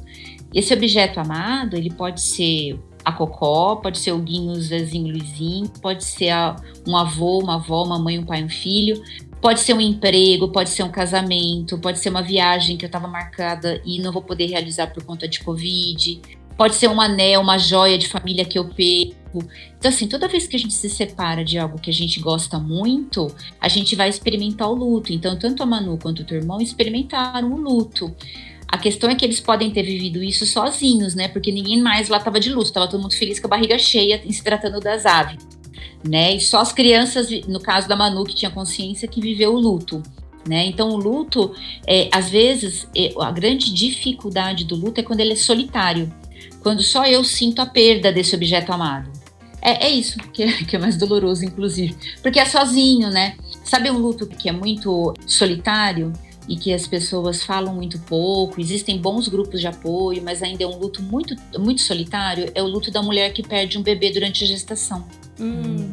Esse objeto amado, ele pode ser a Cocó, pode ser o Guinho, o Zezinho, o Luizinho, pode ser um avô, uma avó, uma mãe, um pai, um filho, pode ser um emprego, pode ser um casamento, pode ser uma viagem que eu estava marcada e não vou poder realizar por conta de Covid, pode ser um anel, uma joia de família que eu perco. Então, assim, toda vez que a gente se separa de algo que a gente gosta muito, a gente vai experimentar o luto. Então, tanto a Manu quanto o teu irmão experimentaram o luto. A questão é que eles podem ter vivido isso sozinhos, né? Porque ninguém mais lá estava de luto, estava todo mundo feliz com a barriga cheia, se tratando das aves, né? E só as crianças, no caso da Manu, que tinha consciência, que viveu o luto. Né? Então o luto, às vezes, a grande dificuldade do luto é quando ele é solitário, quando só eu sinto a perda desse objeto amado. É isso que é mais doloroso, inclusive, porque é sozinho, né? Sabe um luto que é muito solitário e que as pessoas falam muito pouco, existem bons grupos de apoio, mas ainda é um luto muito, muito solitário? É o luto da mulher que perde um bebê durante a gestação.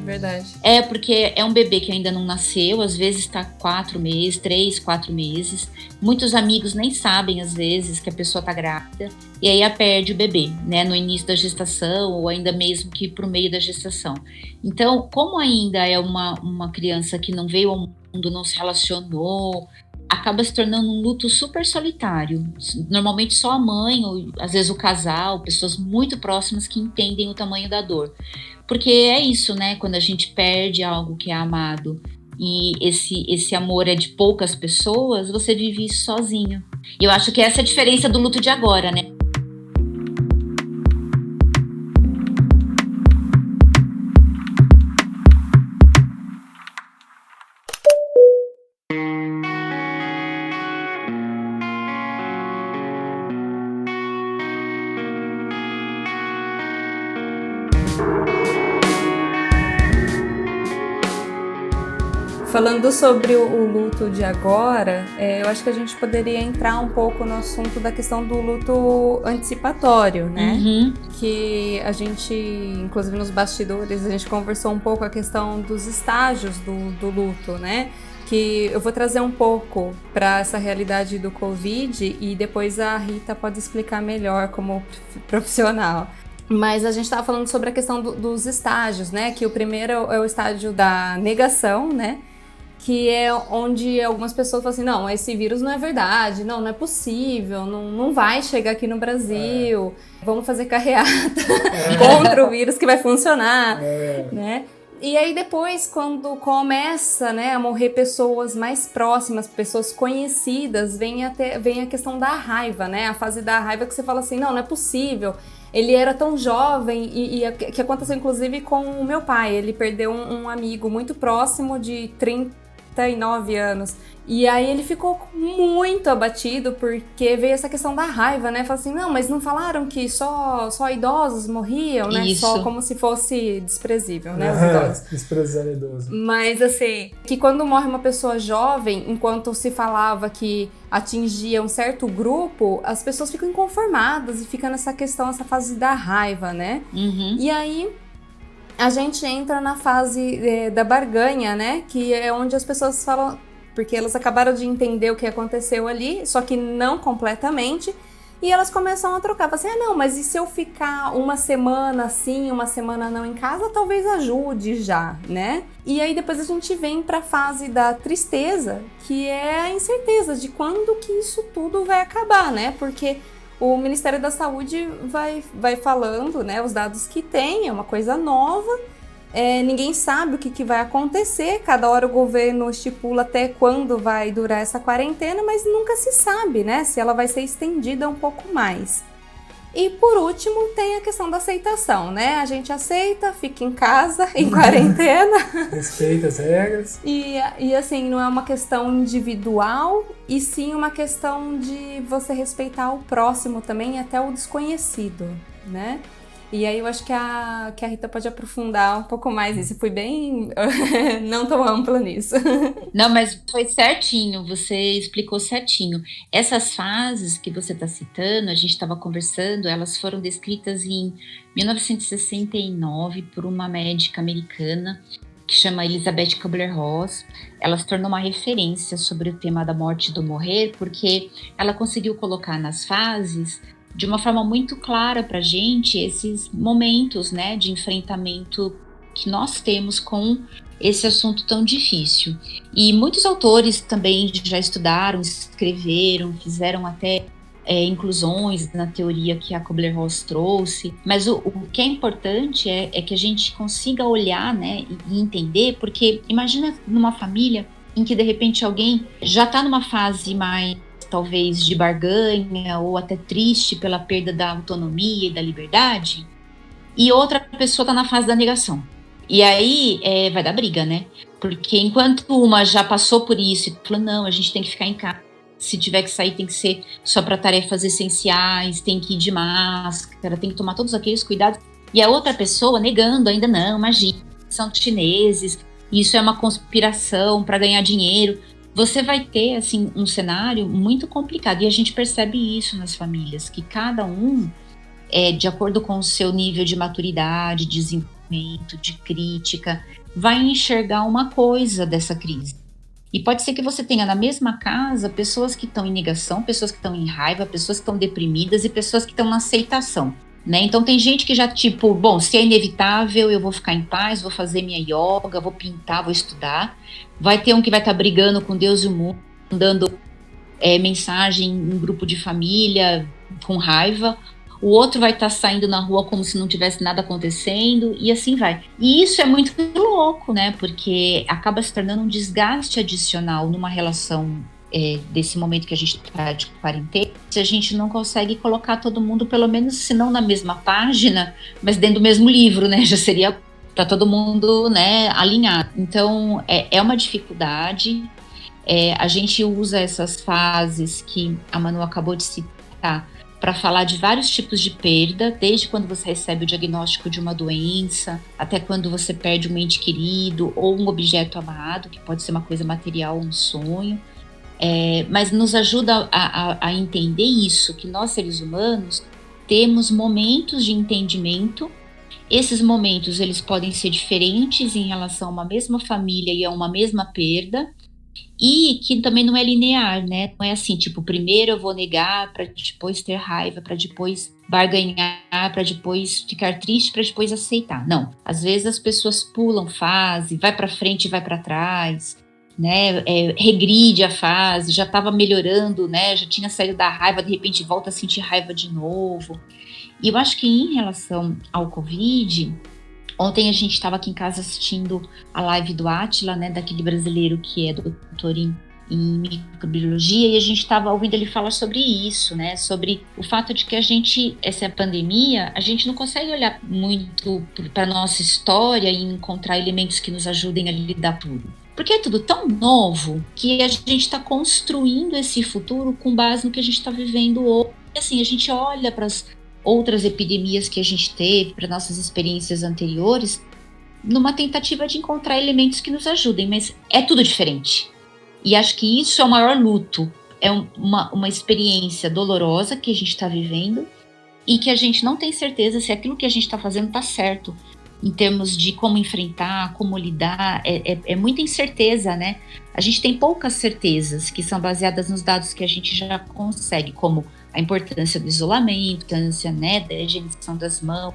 Verdade. Porque é um bebê que ainda não nasceu, às vezes está 4 meses, 3, 4 meses. Muitos amigos nem sabem, às vezes, que a pessoa está grávida. E aí perde o bebê, né? No início da gestação ou ainda mesmo que pro meio da gestação. Então, como ainda é uma criança que não veio ao mundo, não se relacionou, acaba se tornando um luto super solitário. Normalmente só a mãe, ou às vezes o casal, pessoas muito próximas que entendem o tamanho da dor. Porque é isso, né? Quando a gente perde algo que é amado e esse amor é de poucas pessoas, você vive isso sozinho. E eu acho que essa é a diferença do luto de agora, né? Falando sobre o luto de agora, eu acho que a gente poderia entrar um pouco no assunto da questão do luto antecipatório, né? Uhum. Que a gente, inclusive nos bastidores, a gente conversou um pouco a questão dos estágios do luto, né? Que eu vou trazer um pouco para essa realidade do Covid e depois a Rita pode explicar melhor como profissional. Mas a gente estava falando sobre a questão dos estágios, né? Que o primeiro é o estágio da negação, né? Que é onde algumas pessoas falam assim, não, esse vírus não é verdade, não é possível, não vai chegar aqui no Brasil, vamos fazer carreata contra o vírus que vai funcionar, né? E aí depois, quando começa, né, a morrer pessoas mais próximas, pessoas conhecidas, vem a questão da raiva, né? A fase da raiva que você fala assim, não é possível. Ele era tão jovem e que aconteceu inclusive com o meu pai. Ele perdeu um amigo muito próximo de 39 anos. E aí ele ficou muito abatido porque veio essa questão da raiva, né? Falou assim, não, mas não falaram que só idosos morriam, né? Isso. Só como se fosse desprezível, né? Os idosos. Desprezando idoso. Mas assim, que quando morre uma pessoa jovem, enquanto se falava que atingia um certo grupo, as pessoas ficam inconformadas e fica nessa questão, essa fase da raiva, né? Uhum. E aí a gente entra na fase da barganha, né? Que é onde as pessoas falam, porque elas acabaram de entender o que aconteceu ali, só que não completamente, e elas começam a trocar. Falam assim, não, mas e se eu ficar uma semana sim, uma semana não em casa, talvez ajude já, né? E aí depois a gente vem para a fase da tristeza, que é a incerteza de quando que isso tudo vai acabar, né? Porque o Ministério da Saúde vai falando, né, os dados que tem, é uma coisa nova, ninguém sabe o que vai acontecer, cada hora o governo estipula até quando vai durar essa quarentena, mas nunca se sabe, né, se ela vai ser estendida um pouco mais. E por último tem a questão da aceitação, né, a gente aceita, fica em casa, em quarentena. Respeita as regras. E assim, não é uma questão individual, e sim uma questão de você respeitar o próximo também, até o desconhecido, né? E aí eu acho que a Rita pode aprofundar um pouco mais nisso. Eu fui bem não tão ampla nisso. Não, mas foi certinho, você explicou certinho. Essas fases que você está citando, a gente estava conversando, elas foram descritas em 1969 por uma médica americana que chama Elizabeth Kubler-Ross. Ela se tornou uma referência sobre o tema da morte e do morrer, porque ela conseguiu colocar nas fases de uma forma muito clara para a gente esses momentos, né, de enfrentamento que nós temos com esse assunto tão difícil. E muitos autores também já estudaram, escreveram, fizeram até inclusões na teoria que a Kubler-Ross trouxe, mas o que é importante é que a gente consiga olhar, né, e entender, porque imagina numa família em que de repente alguém já está numa fase mais talvez de barganha ou até triste pela perda da autonomia e da liberdade, e outra pessoa está na fase da negação. E aí vai dar briga, né? Porque enquanto uma já passou por isso e falou, não, a gente tem que ficar em casa, se tiver que sair tem que ser só para tarefas essenciais, tem que ir de máscara, tem que tomar todos aqueles cuidados, e a outra pessoa negando ainda, não, imagina, são chineses, isso é uma conspiração para ganhar dinheiro. Você vai ter, assim, um cenário muito complicado. E a gente percebe isso nas famílias, que cada um, de acordo com o seu nível de maturidade, de desenvolvimento, de crítica, vai enxergar uma coisa dessa crise. E pode ser que você tenha na mesma casa pessoas que estão em negação, pessoas que estão em raiva, pessoas que estão deprimidas e pessoas que estão na aceitação, né? Então tem gente que já tipo, bom, se é inevitável, eu vou ficar em paz, vou fazer minha yoga, vou pintar, vou estudar. Vai ter um que vai estar brigando com Deus e o mundo, dando mensagem em grupo de família com raiva. O outro vai estar saindo na rua como se não tivesse nada acontecendo, e assim vai. E isso é muito louco, né? Porque acaba se tornando um desgaste adicional numa relação desse momento que a gente está de quarentena, se a gente não consegue colocar todo mundo, pelo menos, se não na mesma página, mas dentro do mesmo livro, né? Já seria para todo mundo, né, alinhado. Então, é uma dificuldade. A gente usa essas fases que a Manu acabou de citar para falar de vários tipos de perda, desde quando você recebe o diagnóstico de uma doença, até quando você perde um ente querido ou um objeto amado, que pode ser uma coisa material, um sonho. Mas nos ajuda a entender isso, que nós, seres humanos, temos momentos de entendimento. Esses momentos, eles podem ser diferentes em relação a uma mesma família e a uma mesma perda, e que também não é linear, né? Não é assim, tipo, primeiro eu vou negar para depois ter raiva, para depois barganhar, para depois ficar triste, para depois aceitar. Não, às vezes as pessoas pulam fase, vai para frente e vai para trás, né? Regride a fase, já estava melhorando, né? Já tinha saído da raiva, de repente volta a sentir raiva de novo. E eu acho que em relação ao Covid, ontem a gente estava aqui em casa assistindo a live do Átila, né, daquele brasileiro que é doutor em microbiologia, e a gente estava ouvindo ele falar sobre isso, né, sobre o fato de que essa pandemia, a gente não consegue olhar muito para a nossa história e encontrar elementos que nos ajudem a lidar tudo. Porque é tudo tão novo que a gente está construindo esse futuro com base no que a gente está vivendo hoje. E assim, a gente olha para as outras epidemias que a gente teve, para nossas experiências anteriores, numa tentativa de encontrar elementos que nos ajudem, mas é tudo diferente. E acho que isso é o maior luto, é uma experiência dolorosa que a gente está vivendo e que a gente não tem certeza se aquilo que a gente está fazendo está certo, em termos de como enfrentar, como lidar, é muita incerteza, né? A gente tem poucas certezas que são baseadas nos dados que a gente já consegue, como a importância do isolamento, a importância, né, da higienização das mãos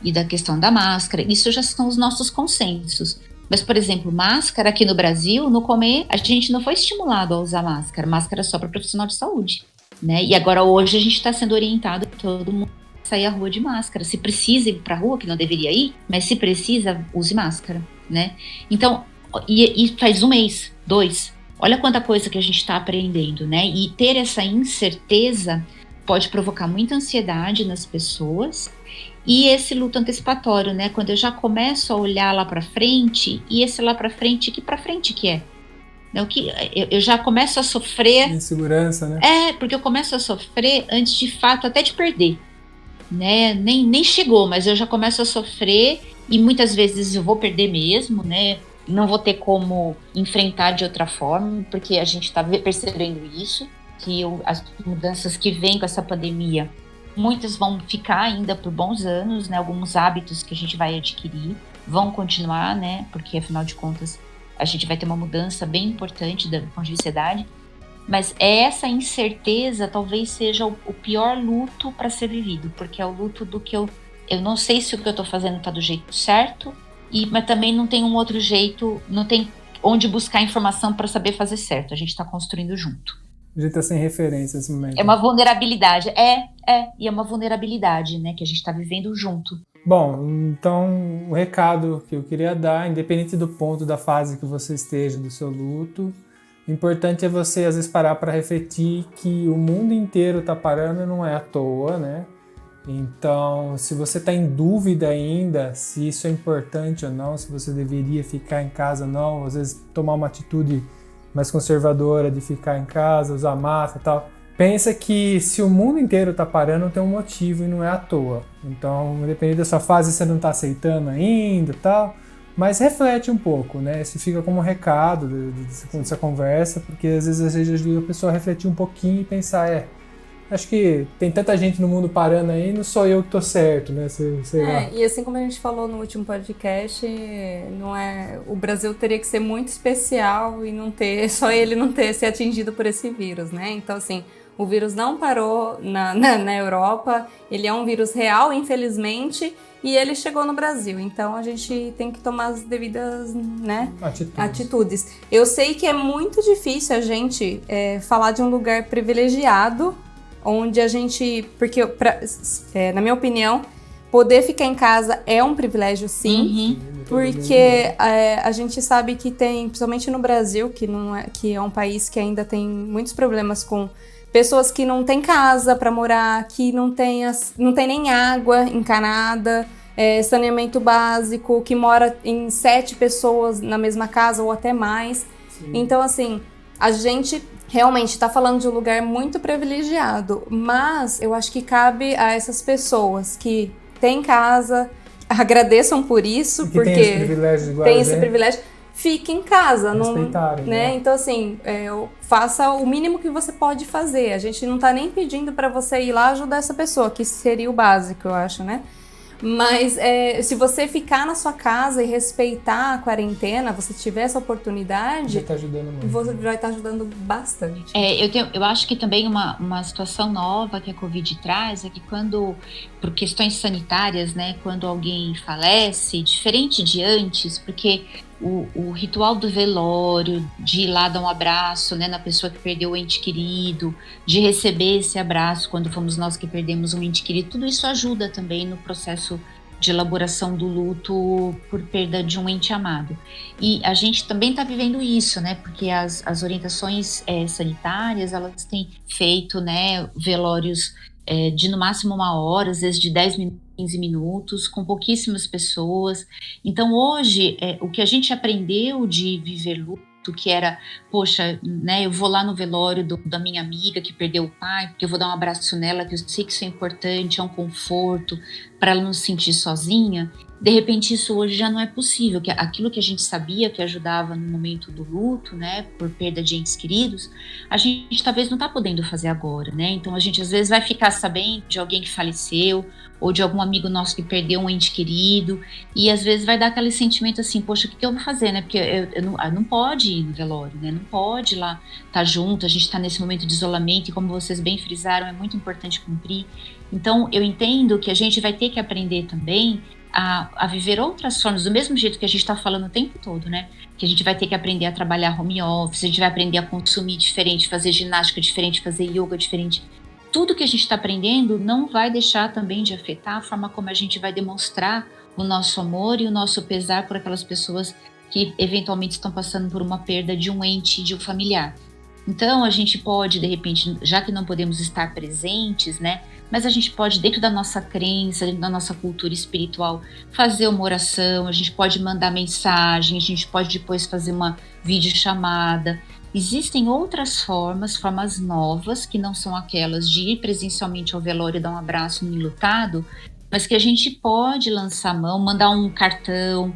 e da questão da máscara. Isso já são os nossos consensos. Mas, por exemplo, máscara aqui no Brasil, no começo, a gente não foi estimulado a usar máscara. Máscara só para profissional de saúde, né? E agora hoje a gente está sendo orientado todo mundo a sair à rua de máscara. Se precisa ir para a rua, que não deveria ir, mas se precisa, use máscara, né? Então, e faz 1 mês, 2. Olha quanta coisa que a gente está aprendendo, né? E ter essa incerteza pode provocar muita ansiedade nas pessoas e esse luto antecipatório, né? Quando eu já começo a olhar lá para frente, e esse lá para frente que é? Né? Eu já começo a sofrer... Insegurança, né? Porque eu começo a sofrer antes de fato até de perder, né? Nem chegou, mas eu já começo a sofrer e muitas vezes eu vou perder mesmo, né? Não vou ter como enfrentar de outra forma, porque a gente está percebendo isso, que as mudanças que vêm com essa pandemia, muitas vão ficar ainda por bons anos, né? Alguns hábitos que a gente vai adquirir vão continuar, né? Porque, afinal de contas, a gente vai ter uma mudança bem importante da ponto de vista da idade. Mas essa incerteza talvez seja o pior luto para ser vivido, porque é o luto do que eu não sei se o que eu estou fazendo está do jeito certo, mas também não tem um outro jeito, não tem onde buscar informação para saber fazer certo. A gente está construindo junto. A gente tá sem referência nesse momento. É uma vulnerabilidade, e é uma vulnerabilidade, né, que a gente está vivendo junto. Bom, então o recado que eu queria dar, independente do ponto da fase que você esteja do seu luto, o importante é você às vezes parar para refletir que o mundo inteiro tá parando, não é à toa, né? Então, se você está em dúvida ainda se isso é importante ou não, se você deveria ficar em casa ou não, às vezes tomar uma atitude mais conservadora de ficar em casa, usar máscara e tal, pensa que se o mundo inteiro está parando, tem um motivo e não é à toa. Então, independente da sua fase, você não está aceitando ainda e tal, mas reflete um pouco, né? Isso fica como um recado dessa conversa, porque às vezes ajuda a pessoa a refletir um pouquinho e pensar, acho que tem tanta gente no mundo parando aí, não sou eu que tô certo, né? Sei lá. E assim como a gente falou no último podcast, o Brasil teria que ser muito especial e só ele não ter se atingido por esse vírus, né? Então, assim, o vírus não parou na Europa, ele é um vírus real, infelizmente, e ele chegou no Brasil. Então, a gente tem que tomar as devidas, né, atitudes. Eu sei que é muito difícil a gente falar de um lugar privilegiado, onde a gente, porque na minha opinião, poder ficar em casa é um privilégio, sim, porque a gente sabe que tem, principalmente no Brasil, que é um país que ainda tem muitos problemas com pessoas que não têm casa para morar, que não tem nem água encanada, saneamento básico, que mora em 7 pessoas na mesma casa ou até mais. Sim. Então, assim, a gente realmente está falando de um lugar muito privilegiado, mas eu acho que cabe a essas pessoas que têm casa, agradeçam por isso, que porque tem esse privilégio igual tem esse privilégio, fique em casa, não, respeitarem, né? Então assim, faça o mínimo que você pode fazer. A gente não tá nem pedindo para você ir lá ajudar essa pessoa, que seria o básico, eu acho, né? Mas se você ficar na sua casa e respeitar a quarentena, você tiver essa oportunidade, já tá ajudando muito. Você vai estar ajudando bastante. Eu acho que também uma situação nova que a Covid traz é que por questões sanitárias, né, quando alguém falece, diferente de antes, porque o ritual do velório, de ir lá dar um abraço, né, na pessoa que perdeu o ente querido, de receber esse abraço quando fomos nós que perdemos um ente querido, tudo isso ajuda também no processo de elaboração do luto por perda de um ente amado. E a gente também está vivendo isso, né, porque as orientações sanitárias, elas têm feito, né, velórios de no máximo 1 hora, às vezes de 10 minutos, 15 minutos, com pouquíssimas pessoas. Então hoje, o que a gente aprendeu de viver luto, que era, poxa, né, eu vou lá no velório da minha amiga que perdeu o pai, porque eu vou dar um abraço nela, que eu sei que isso é importante, é um conforto, para ela não se sentir sozinha. De repente isso hoje já não é possível, que aquilo que a gente sabia que ajudava no momento do luto, né, por perda de entes queridos, a gente talvez não está podendo fazer agora, né? Então a gente às vezes vai ficar sabendo de alguém que faleceu, ou de algum amigo nosso que perdeu um ente querido, e às vezes vai dar aquele sentimento assim, poxa, o que eu vou fazer, né? Porque eu não pode ir no velório, né? Não pode ir lá estar junto, a gente está nesse momento de isolamento, e como vocês bem frisaram, é muito importante cumprir. Então eu entendo que a gente vai ter que aprender também a viver outras formas, do mesmo jeito que a gente está falando o tempo todo, né? Que a gente vai ter que aprender a trabalhar home office, a gente vai aprender a consumir diferente, fazer ginástica diferente, fazer yoga diferente. Tudo que a gente está aprendendo não vai deixar também de afetar a forma como a gente vai demonstrar o nosso amor e o nosso pesar por aquelas pessoas que eventualmente estão passando por uma perda de um ente, de um familiar. Então a gente pode, de repente, já que não podemos estar presentes, né? Mas a gente pode, dentro da nossa crença, dentro da nossa cultura espiritual, fazer uma oração, a gente pode mandar mensagem, a gente pode depois fazer uma videochamada. Existem outras formas novas, que não são aquelas de ir presencialmente ao velório e dar um abraço no enlutado, mas que a gente pode lançar mão, mandar um cartão,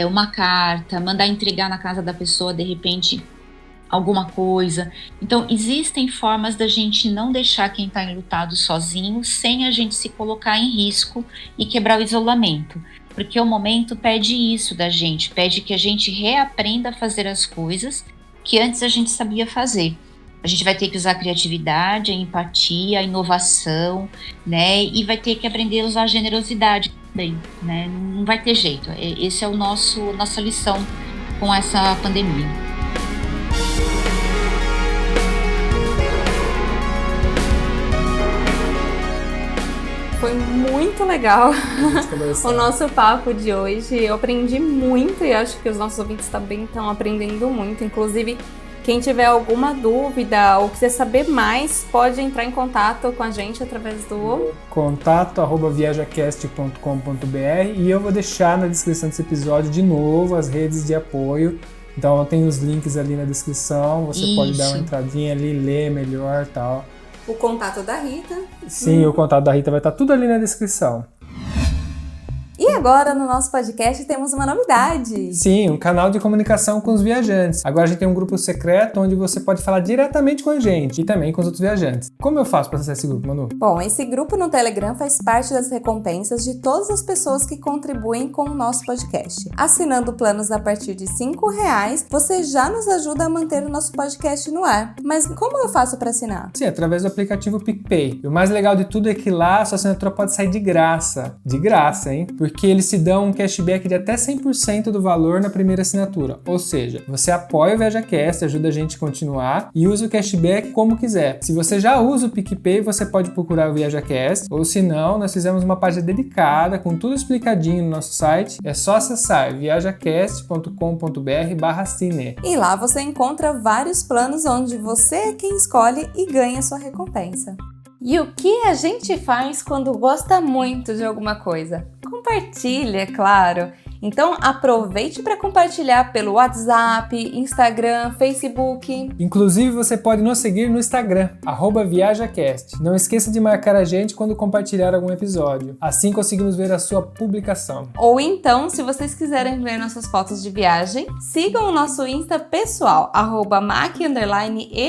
uma carta, mandar entregar na casa da pessoa, de repente, alguma coisa. Então, existem formas da gente não deixar quem está enlutado sozinho, sem a gente se colocar em risco e quebrar o isolamento. Porque o momento pede isso da gente, pede que a gente reaprenda a fazer as coisas que antes a gente sabia fazer. A gente vai ter que usar a criatividade, a empatia, a inovação, né? E vai ter que aprender a usar a generosidade também, né? Não vai ter jeito. Esse é nossa lição com essa pandemia. Foi muito legal o nosso papo de hoje. Eu aprendi muito e acho que os nossos ouvintes também estão aprendendo muito. Inclusive, quem tiver alguma dúvida ou quiser saber mais, pode entrar em contato com a gente através do contato@viajacast.com.br, e eu vou deixar na descrição desse episódio de novo as redes de apoio. Então tem os links ali na descrição, você pode dar uma entradinha ali, ler melhor e tal. O contato da Rita. Sim, o contato da Rita vai estar tudo ali na descrição. E agora, no nosso podcast, temos uma novidade. Sim, um canal de comunicação com os viajantes. Agora a gente tem um grupo secreto onde você pode falar diretamente com a gente e também com os outros viajantes. Como eu faço para acessar esse grupo, Manu? Bom, esse grupo no Telegram faz parte das recompensas de todas as pessoas que contribuem com o nosso podcast. Assinando planos a partir de R$5, você já nos ajuda a manter o nosso podcast no ar. Mas como eu faço para assinar? Sim, através do aplicativo PicPay. E o mais legal de tudo é que lá a sua assinatura pode sair de graça. De graça, hein? Porque eles se dão um cashback de até 100% do valor na primeira assinatura. Ou seja, você apoia o ViajaCast, ajuda a gente a continuar e usa o cashback como quiser. Se você já usa o PicPay, você pode procurar o ViajaCast, ou se não, nós fizemos uma página dedicada com tudo explicadinho no nosso site. É só acessar viajacast.com.br/cine. E lá você encontra vários planos onde você é quem escolhe e ganha sua recompensa. E o que a gente faz quando gosta muito de alguma coisa? Compartilha, é claro. Então aproveite para compartilhar pelo WhatsApp, Instagram, Facebook. Inclusive você pode nos seguir no Instagram, @viajacast. Não esqueça de marcar a gente quando compartilhar algum episódio. Assim conseguimos ver a sua publicação. Ou então, se vocês quiserem ver nossas fotos de viagem, sigam o nosso Insta pessoal, @mac_e_manu.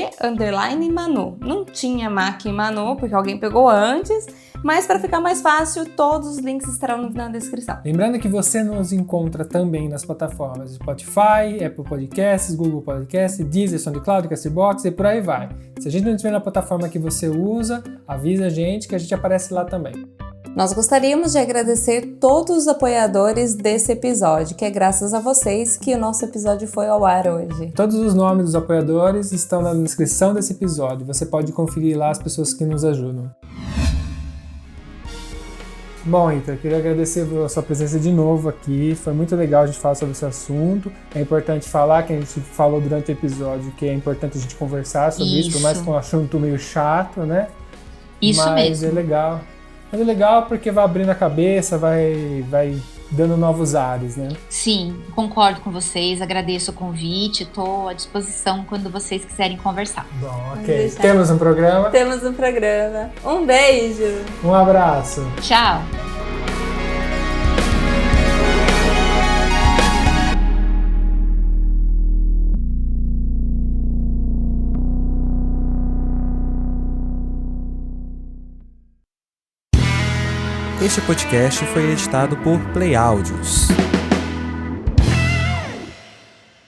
Não tinha Mac e Manu, porque alguém pegou antes, mas para ficar mais fácil, todos os links estarão na descrição. Lembrando que você nos encontra também nas plataformas Spotify, Apple Podcasts, Google Podcasts, Deezer, SoundCloud, Castbox e por aí vai. Se a gente não estiver na plataforma que você usa, avisa a gente que a gente aparece lá também. Nós gostaríamos de agradecer todos os apoiadores desse episódio, que é graças a vocês que o nosso episódio foi ao ar hoje. Todos os nomes dos apoiadores estão na descrição desse episódio. Você pode conferir lá as pessoas que nos ajudam. Bom, então, eu queria agradecer a sua presença de novo aqui. Foi muito legal a gente falar sobre esse assunto. É importante falar, que a gente falou durante o episódio, que é importante a gente conversar sobre isso, por mais que é um assunto meio chato, né? Isso Mas mesmo. é legal. Mas é legal porque vai abrindo a cabeça, vai dando novos ares, né? Sim, concordo com vocês, agradeço o convite, estou à disposição quando vocês quiserem conversar. Bom, ok. deixar. Temos um programa. Temos um programa. Um beijo! Um abraço. Tchau! Este podcast foi editado por Play Áudios.